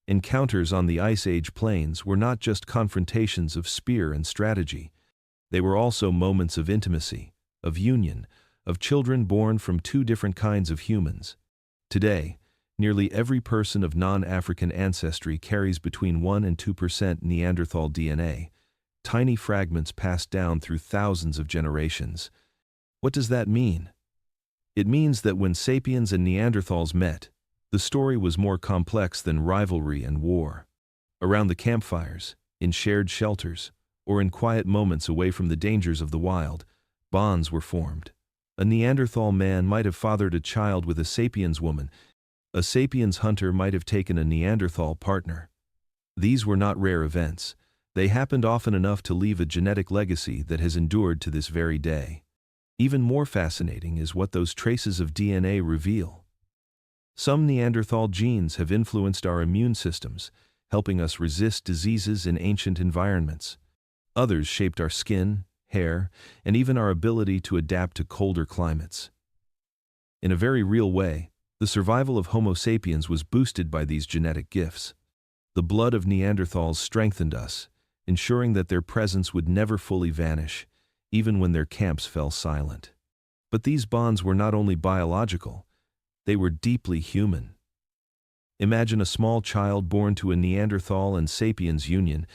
Encounters on the Ice Age plains were not just confrontations of spear and strategy. They were also moments of intimacy, of union, of children born from two different kinds of humans. Today, nearly every person of non-African ancestry carries between 1 and 2% Neanderthal DNA, tiny fragments passed down through thousands of generations. What does that mean? It means that when sapiens and Neanderthals met, the story was more complex than rivalry and war. Around the campfires, in shared shelters, or in quiet moments away from the dangers of the wild, bonds were formed. A Neanderthal man might have fathered a child with a sapiens woman. A sapiens hunter might have taken a Neanderthal partner. These were not rare events. They happened often enough to leave a genetic legacy that has endured to this very day. Even more fascinating is what those traces of DNA reveal. Some Neanderthal genes have influenced our immune systems, helping us resist diseases in ancient environments. Others shaped our skin, hair, and even our ability to adapt to colder climates. In a very real way, the survival of Homo sapiens was boosted by these genetic gifts. The blood of Neanderthals strengthened us, ensuring that their presence would never fully vanish, even when their camps fell silent. But these bonds were not only biological, they were deeply human. Imagine a small child born to a Neanderthal and sapiens union,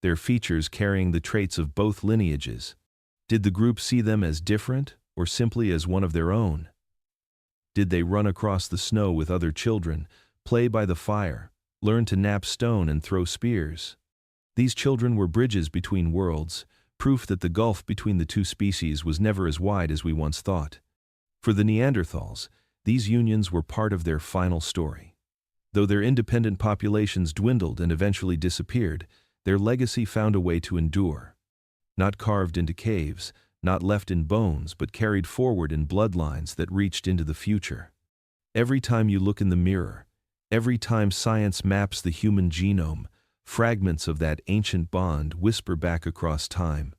their features carrying the traits of both lineages. Did the group see them as different, or simply as one of their own? Did they run across the snow with other children, play by the fire, learn to nap stone and throw spears? These children were bridges between worlds, proof that the gulf between the two species was never as wide as we once thought. For the Neanderthals, these unions were part of their final story. Though their independent populations dwindled and eventually disappeared, their legacy found a way to endure. Not carved into caves, not left in bones, but carried forward in bloodlines that reached into the future. Every time you look in the mirror, every time science maps the human genome, fragments of that ancient bond whisper back across time.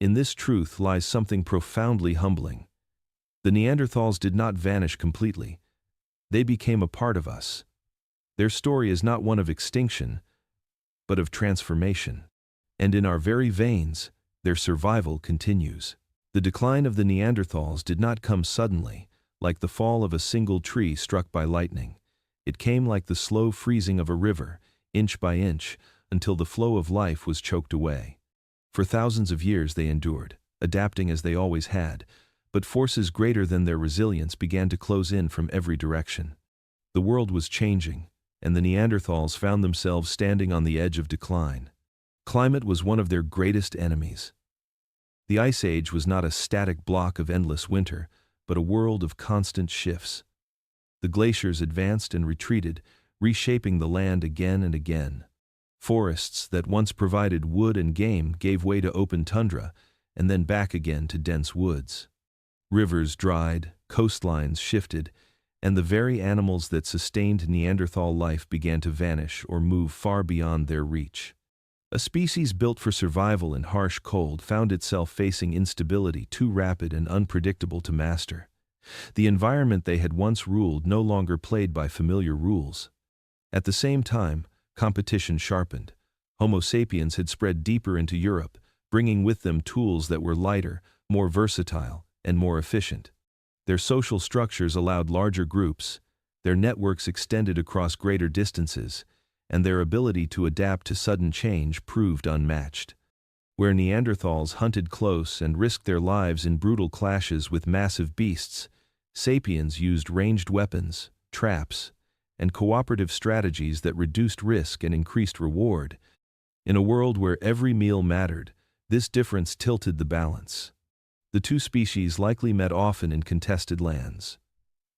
In this truth lies something profoundly humbling. The Neanderthals did not vanish completely. They became a part of us. Their story is not one of extinction, but of transformation. And in our very veins, their survival continues. The decline of the Neanderthals did not come suddenly, like the fall of a single tree struck by lightning. It came like the slow freezing of a river, inch by inch, until the flow of life was choked away. For thousands of years they endured, adapting as they always had, but forces greater than their resilience began to close in from every direction. The world was changing, and the Neanderthals found themselves standing on the edge of decline. Climate was one of their greatest enemies. The Ice Age was not a static block of endless winter, but a world of constant shifts. The glaciers advanced and retreated, reshaping the land again and again. Forests that once provided wood and game gave way to open tundra, and then back again to dense woods. Rivers dried, coastlines shifted, and the very animals that sustained Neanderthal life began to vanish or move far beyond their reach. A species built for survival in harsh cold found itself facing instability too rapid and unpredictable to master. The environment they had once ruled no longer played by familiar rules. At the same time, competition sharpened. Homo sapiens had spread deeper into Europe, bringing with them tools that were lighter, more versatile, and more efficient. Their social structures allowed larger groups, their networks extended across greater distances, and their ability to adapt to sudden change proved unmatched. Where Neanderthals hunted close and risked their lives in brutal clashes with massive beasts, sapiens used ranged weapons, traps, and cooperative strategies that reduced risk and increased reward. In a world where every meal mattered, this difference tilted the balance. The two species likely met often in contested lands.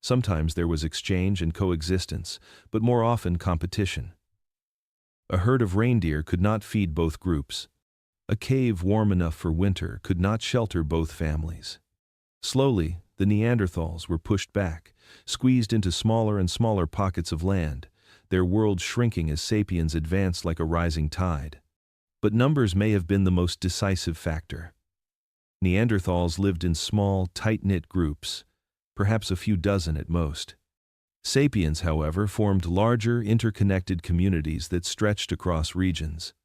Sometimes there was exchange and coexistence, but more often competition. A herd of reindeer could not feed both groups. A cave warm enough for winter could not shelter both families. Slowly, the Neanderthals were pushed back, squeezed into smaller and smaller pockets of land, their world shrinking as sapiens advanced like a rising tide. But numbers may have been the most decisive factor. Neanderthals lived in small, tight-knit groups, perhaps a few dozen at most. Sapiens, however, formed larger, interconnected communities that stretched across regions.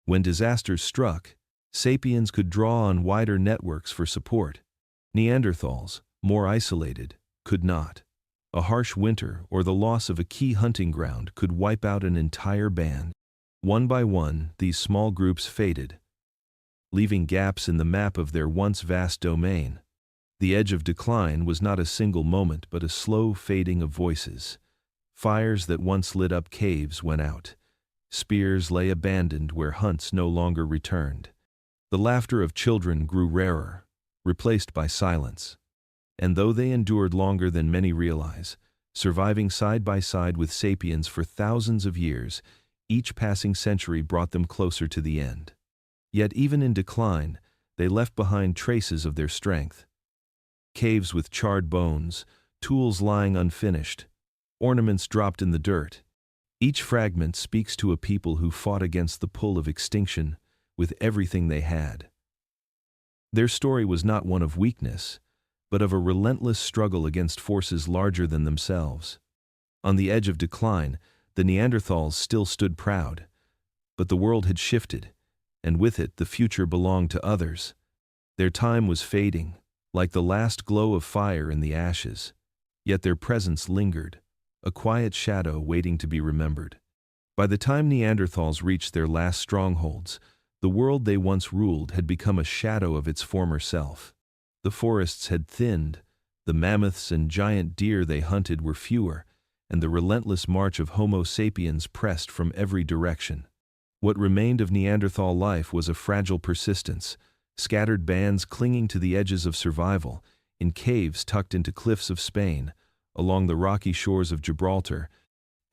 When disasters struck, sapiens could draw on wider networks for support. Neanderthals, more isolated, could not. A harsh winter or the loss of a key hunting ground could wipe out an entire band. One by one, these small groups faded, leaving gaps in the map of their once vast domain. The edge of decline was not a single moment but a slow fading of voices. Fires that once lit up caves went out. Spears lay abandoned where hunts no longer returned. The laughter of children grew rarer, replaced by silence. And though they endured longer than many realize, surviving side by side with sapiens for thousands of years, each passing century brought them closer to the end. Yet even in decline, they left behind traces of their strength. Caves with charred bones, tools lying unfinished, ornaments dropped in the dirt. Each fragment speaks to a people who fought against the pull of extinction with everything they had. Their story was not one of weakness, but of a relentless struggle against forces larger than themselves. On the edge of decline, the Neanderthals still stood proud, but the world had shifted, and with it the future belonged to others. Their time was fading, like the last glow of fire in the ashes, yet their presence lingered, a quiet shadow waiting to be remembered. By the time Neanderthals reached their last strongholds, the world they once ruled had become a shadow of its former self. The forests had thinned, the mammoths and giant deer they hunted were fewer, and the relentless march of Homo sapiens pressed from every direction. What remained of Neanderthal life was a fragile persistence, scattered bands clinging to the edges of survival, in caves tucked into cliffs of Spain, along the rocky shores of Gibraltar,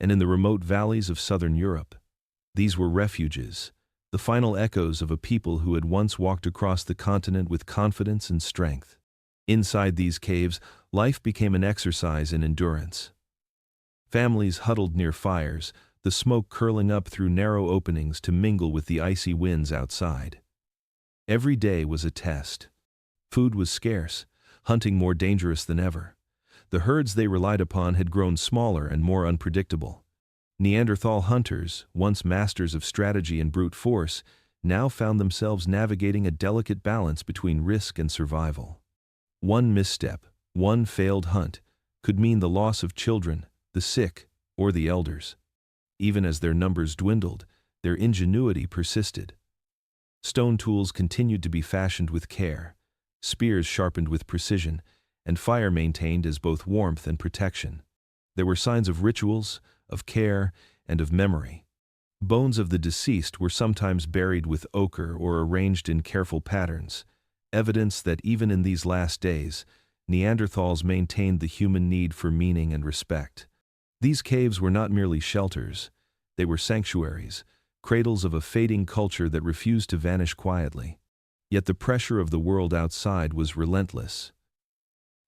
and in the remote valleys of southern Europe. These were refuges, the final echoes of a people who had once walked across the continent with confidence and strength. Inside these caves, life became an exercise in endurance. Families huddled near fires, the smoke curling up through narrow openings to mingle with the icy winds outside. Every day was a test. Food was scarce, hunting more dangerous than ever. The herds they relied upon had grown smaller and more unpredictable. Neanderthal hunters, once masters of strategy and brute force, now found themselves navigating a delicate balance between risk and survival. One misstep, one failed hunt, could mean the loss of children, the sick, or the elders. Even as their numbers dwindled, their ingenuity persisted. Stone tools continued to be fashioned with care, spears sharpened with precision, and fire maintained as both warmth and protection. There were signs of rituals, of care, and of memory. Bones of the deceased were sometimes buried with ochre or arranged in careful patterns, evidence that even in these last days, Neanderthals maintained the human need for meaning and respect. These caves were not merely shelters, they were sanctuaries, cradles of a fading culture that refused to vanish quietly. Yet the pressure of the world outside was relentless.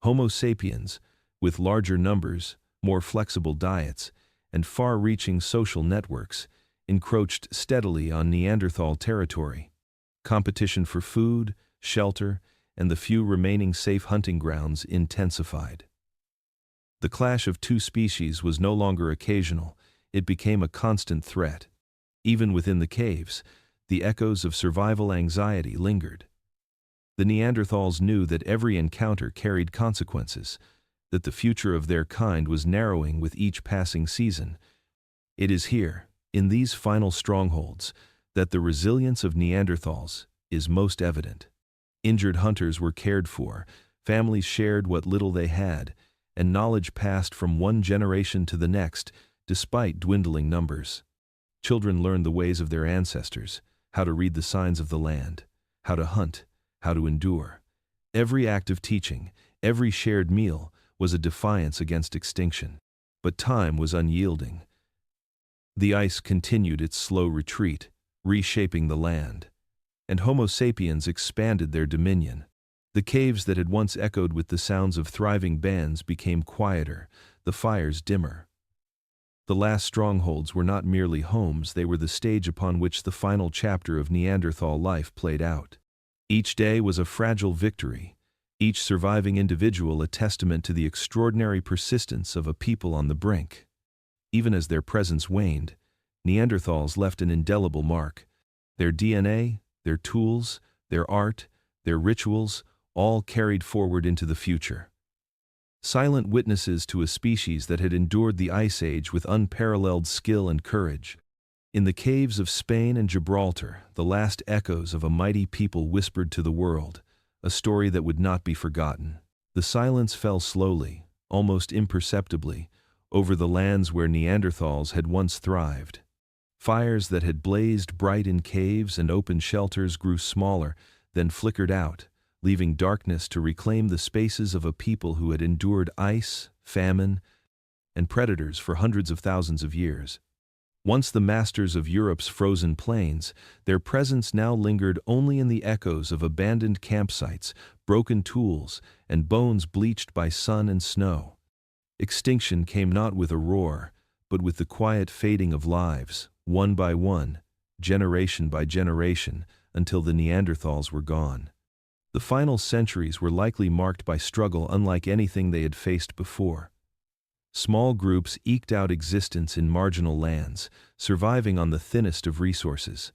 Homo sapiens, with larger numbers, more flexible diets, and far-reaching social networks, encroached steadily on Neanderthal territory. Competition for food, shelter, and the few remaining safe hunting grounds intensified. The clash of two species was no longer occasional, it became a constant threat. Even within the caves, the echoes of survival anxiety lingered. The Neanderthals knew that every encounter carried consequences, that the future of their kind was narrowing with each passing season. It is here, in these final strongholds, that the resilience of Neanderthals is most evident. Injured hunters were cared for, families shared what little they had, and knowledge passed from one generation to the next, despite dwindling numbers. Children learned the ways of their ancestors, how to read the signs of the land, how to hunt, how to endure. Every act of teaching, every shared meal, was a defiance against extinction. But time was unyielding. The ice continued its slow retreat, reshaping the land. And Homo sapiens expanded their dominion. The caves that had once echoed with the sounds of thriving bands became quieter, the fires dimmer. The last strongholds were not merely homes, they were the stage upon which the final chapter of Neanderthal life played out. Each day was a fragile victory, each surviving individual a testament to the extraordinary persistence of a people on the brink. Even as their presence waned, Neanderthals left an indelible mark. Their DNA, their tools, their art, their rituals, all carried forward into the future. Silent witnesses to a species that had endured the Ice Age with unparalleled skill and courage. In the caves of Spain and Gibraltar, the last echoes of a mighty people whispered to the world, a story that would not be forgotten. The silence fell slowly, almost imperceptibly, over the lands where Neanderthals had once thrived. Fires that had blazed bright in caves and open shelters grew smaller, then flickered out, leaving darkness to reclaim the spaces of a people who had endured ice, famine, and predators for hundreds of thousands of years. Once the masters of Europe's frozen plains, their presence now lingered only in the echoes of abandoned campsites, broken tools, and bones bleached by sun and snow. Extinction came not with a roar, but with the quiet fading of lives, one by one, generation by generation, until the Neanderthals were gone. The final centuries were likely marked by struggle unlike anything they had faced before. Small groups eked out existence in marginal lands, surviving on the thinnest of resources.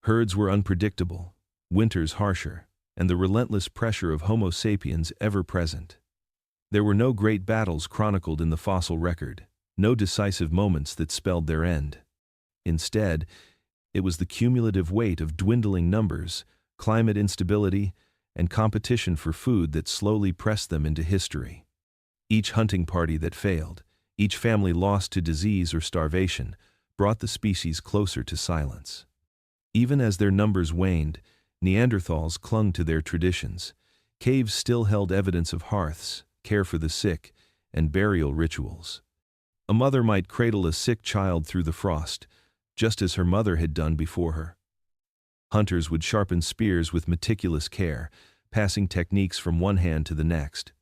Herds were unpredictable, winters harsher, and the relentless pressure of Homo sapiens ever present. There were no great battles chronicled in the fossil record, no decisive moments that spelled their end. Instead, it was the cumulative weight of dwindling numbers, climate instability, and competition for food that slowly pressed them into history. Each hunting party that failed, each family lost to disease or starvation, brought the species closer to silence. Even as their numbers waned, Neanderthals clung to their traditions. Caves still held evidence of hearths, care for the sick, and burial rituals. A mother might cradle a sick child through the frost, just as her mother had done before her. Hunters would sharpen spears with meticulous care, passing techniques from one hand to the next.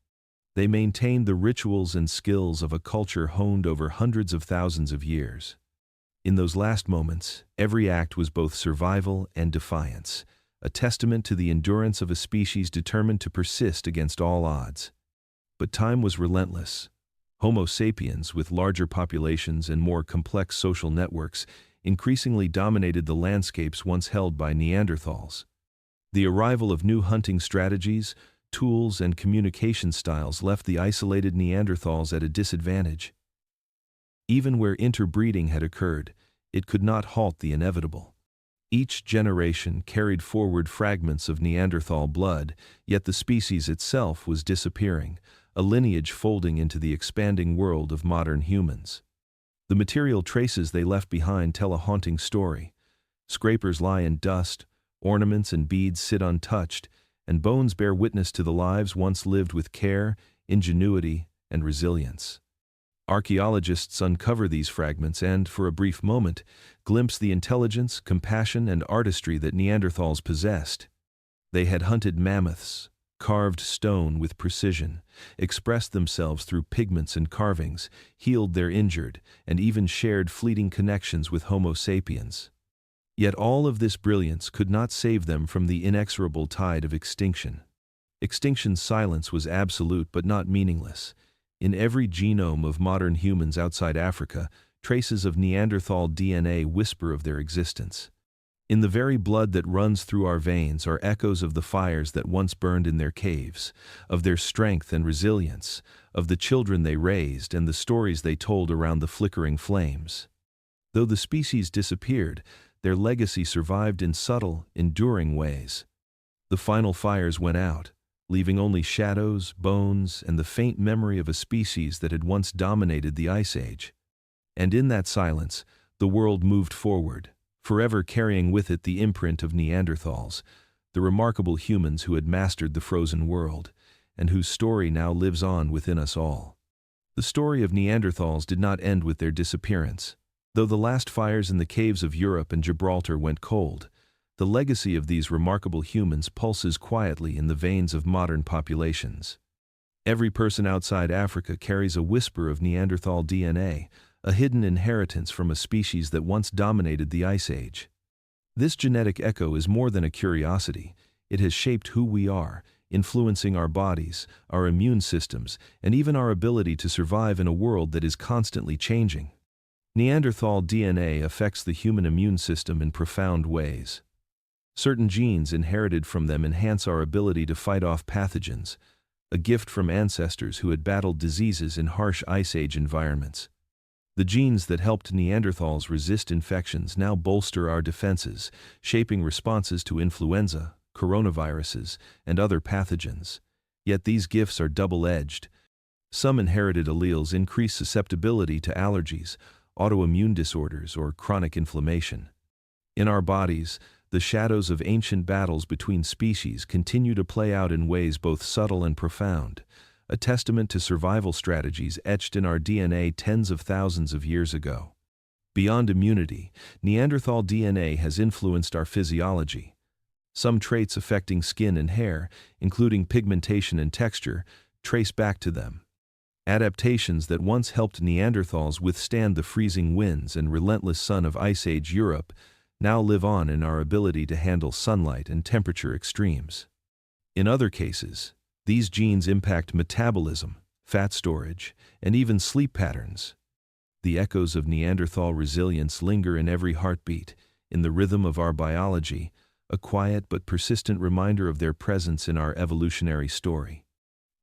They maintained the rituals and skills of a culture honed over hundreds of thousands of years. In those last moments, every act was both survival and defiance, a testament to the endurance of a species determined to persist against all odds. But time was relentless. Homo sapiens, with larger populations and more complex social networks, increasingly dominated the landscapes once held by Neanderthals. The arrival of new hunting strategies, tools, and communication styles left the isolated Neanderthals at a disadvantage. Even where interbreeding had occurred, it could not halt the inevitable. Each generation carried forward fragments of Neanderthal blood, yet the species itself was disappearing, a lineage folding into the expanding world of modern humans. The material traces they left behind tell a haunting story. Scrapers lie in dust, ornaments and beads sit untouched, and bones bear witness to the lives once lived with care, ingenuity, and resilience. Archaeologists uncover these fragments and, for a brief moment, glimpse the intelligence, compassion, and artistry that Neanderthals possessed. They had hunted mammoths, carved stone with precision, expressed themselves through pigments and carvings, healed their injured, and even shared fleeting connections with Homo sapiens. Yet all of this brilliance could not save them from the inexorable tide of extinction. Extinction's silence was absolute but not meaningless. In every genome of modern humans outside Africa, traces of Neanderthal DNA whisper of their existence. In the very blood that runs through our veins are echoes of the fires that once burned in their caves, of their strength and resilience, of the children they raised and the stories they told around the flickering flames. Though the species disappeared, their legacy survived in subtle, enduring ways. The final fires went out, leaving only shadows, bones, and the faint memory of a species that had once dominated the Ice Age. And in that silence, the world moved forward, forever carrying with it the imprint of Neanderthals, the remarkable humans who had mastered the frozen world, and whose story now lives on within us all. The story of Neanderthals did not end with their disappearance. Though the last fires in the caves of Europe and Gibraltar went cold, the legacy of these remarkable humans pulses quietly in the veins of modern populations. Every person outside Africa carries a whisper of Neanderthal DNA, a hidden inheritance from a species that once dominated the Ice Age. This genetic echo is more than a curiosity. It has shaped who we are, influencing our bodies, our immune systems, and even our ability to survive in a world that is constantly changing. Neanderthal DNA affects the human immune system in profound ways. Certain genes inherited from them enhance our ability to fight off pathogens, a gift from ancestors who had battled diseases in harsh Ice Age environments. The genes that helped Neanderthals resist infections now bolster our defenses, shaping responses to influenza, coronaviruses, and other pathogens. Yet these gifts are double-edged. Some inherited alleles increase susceptibility to allergies, autoimmune disorders, or chronic inflammation. In our bodies, the shadows of ancient battles between species continue to play out in ways both subtle and profound, a testament to survival strategies etched in our DNA tens of thousands of years ago. Beyond immunity, Neanderthal DNA has influenced our physiology. Some traits affecting skin and hair, including pigmentation and texture, trace back to them. Adaptations that once helped Neanderthals withstand the freezing winds and relentless sun of Ice Age Europe now live on in our ability to handle sunlight and temperature extremes. In other cases, these genes impact metabolism, fat storage, and even sleep patterns. The echoes of Neanderthal resilience linger in every heartbeat, in the rhythm of our biology, a quiet but persistent reminder of their presence in our evolutionary story.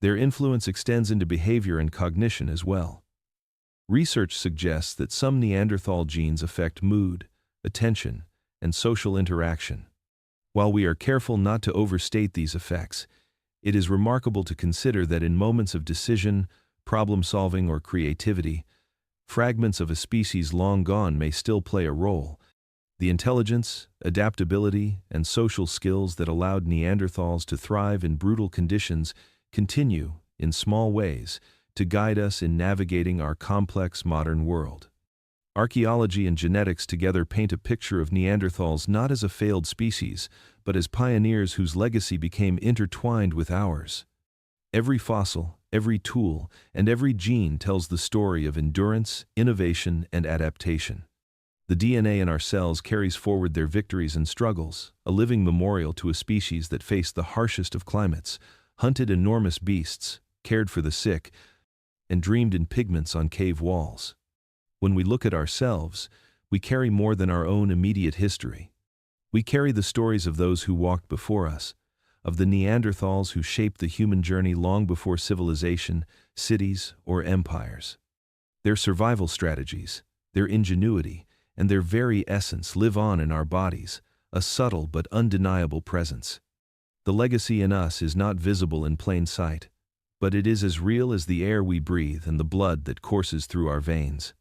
Their influence extends into behavior and cognition as well. Research suggests that some Neanderthal genes affect mood, attention, and social interaction. While we are careful not to overstate these effects, it is remarkable to consider that in moments of decision, problem-solving, or creativity, fragments of a species long gone may still play a role. The intelligence, adaptability, and social skills that allowed Neanderthals to thrive in brutal conditions continue, in small ways, to guide us in navigating our complex modern world. Archaeology and genetics together paint a picture of Neanderthals not as a failed species, but as pioneers whose legacy became intertwined with ours. Every fossil, every tool, and every gene tells the story of endurance, innovation, and adaptation. The DNA in our cells carries forward their victories and struggles, a living memorial to a species that faced the harshest of climates, hunted enormous beasts, cared for the sick, and dreamed in pigments on cave walls. When we look at ourselves, we carry more than our own immediate history. We carry the stories of those who walked before us, of the Neanderthals who shaped the human journey long before civilization, cities, or empires. Their survival strategies, their ingenuity, and their very essence live on in our bodies, a subtle but undeniable presence. The legacy in us is not visible in plain sight, but it is as real as the air we breathe and the blood that courses through our veins.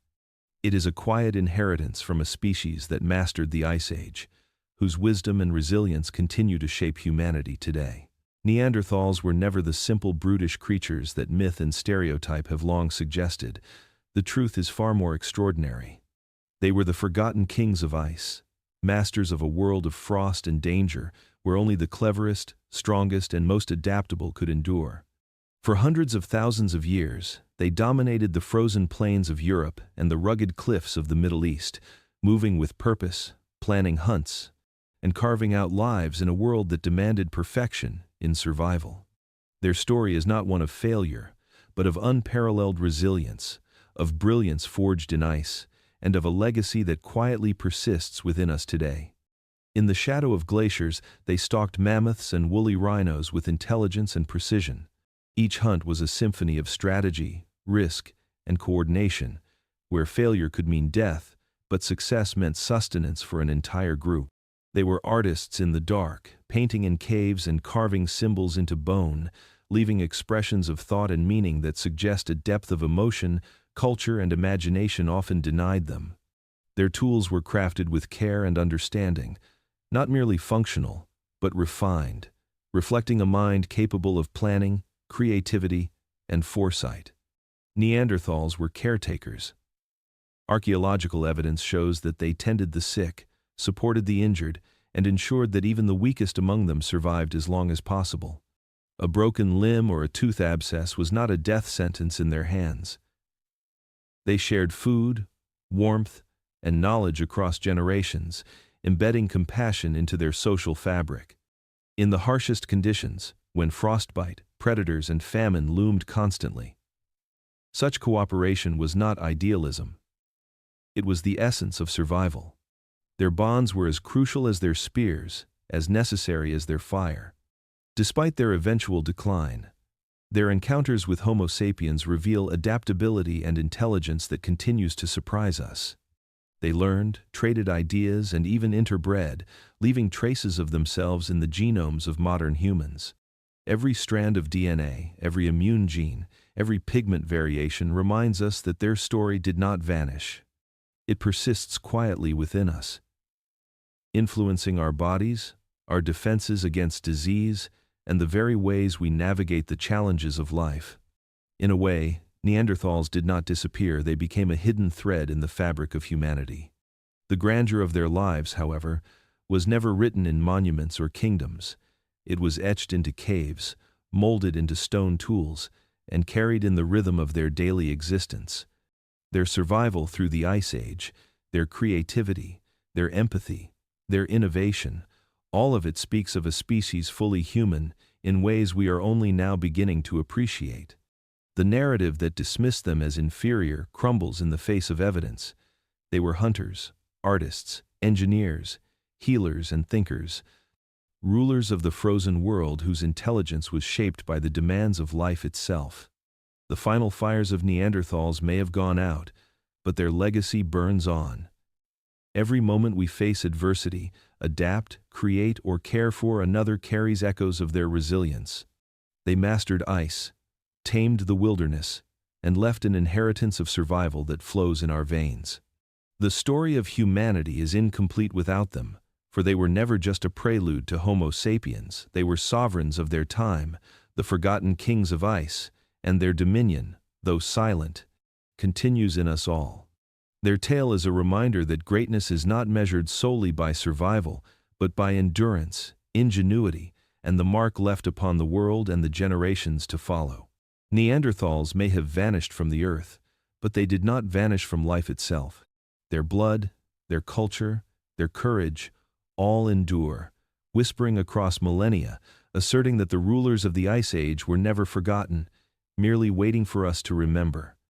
It is a quiet inheritance from a species that mastered the Ice Age, whose wisdom and resilience continue to shape humanity today. Neanderthals were never the simple brutish creatures that myth and stereotype have long suggested. The truth is far more extraordinary. They were the forgotten kings of ice, masters of a world of frost and danger where only the cleverest, strongest, and most adaptable could endure. For hundreds of thousands of years, they dominated the frozen plains of Europe and the rugged cliffs of the Middle East, moving with purpose, planning hunts, and carving out lives in a world that demanded perfection in survival. Their story is not one of failure, but of unparalleled resilience, of brilliance forged in ice, and of a legacy that quietly persists within us today. In the shadow of glaciers, they stalked mammoths and woolly rhinos with intelligence and precision. Each hunt was a symphony of strategy, risk, and coordination, where failure could mean death, but success meant sustenance for an entire group. They were artists in the dark, painting in caves and carving symbols into bone, leaving expressions of thought and meaning that suggest a depth of emotion culture and imagination often denied them. Their tools were crafted with care and understanding, not merely functional, but refined, reflecting a mind capable of planning, creativity, and foresight. Neanderthals were caretakers. Archaeological evidence shows that they tended the sick, supported the injured, and ensured that even the weakest among them survived as long as possible. A broken limb or a tooth abscess was not a death sentence in their hands. They shared food, warmth, and knowledge across generations, embedding compassion into their social fabric. In the harshest conditions, when frostbite, predators, and famine loomed constantly, such cooperation was not idealism. It was the essence of survival. Their bonds were as crucial as their spears, as necessary as their fire. Despite their eventual decline, their encounters with Homo sapiens reveal adaptability and intelligence that continues to surprise us. They learned, traded ideas, and even interbred, leaving traces of themselves in the genomes of modern humans. Every strand of DNA, every immune gene, every pigment variation reminds us that their story did not vanish. It persists quietly within us, influencing our bodies, our defenses against disease, and the very ways we navigate the challenges of life. In a way, Neanderthals did not disappear, they became a hidden thread in the fabric of humanity. The grandeur of their lives, however, was never written in monuments or kingdoms. It was etched into caves, molded into stone tools, and carried in the rhythm of their daily existence. Their survival through the Ice Age, their creativity, their empathy, their innovation, all of it speaks of a species fully human in ways we are only now beginning to appreciate. The narrative that dismissed them as inferior crumbles in the face of evidence. They were hunters, artists, engineers, healers, and thinkers, rulers of the frozen world whose intelligence was shaped by the demands of life itself. The final fires of Neanderthals may have gone out, but their legacy burns on. Every moment we face adversity, adapt, create, or care for another carries echoes of their resilience. They mastered ice, tamed the wilderness, and left an inheritance of survival that flows in our veins. The story of humanity is incomplete without them, for they were never just a prelude to Homo sapiens. They were sovereigns of their time, the forgotten kings of ice, and their dominion, though silent, continues in us all. Their tale is a reminder that greatness is not measured solely by survival, but by endurance, ingenuity, and the mark left upon the world and the generations to follow. Neanderthals may have vanished from the earth, but they did not vanish from life itself. Their blood, their culture, their courage, all endure, whispering across millennia, asserting that the rulers of the Ice Age were never forgotten, merely waiting for us to remember.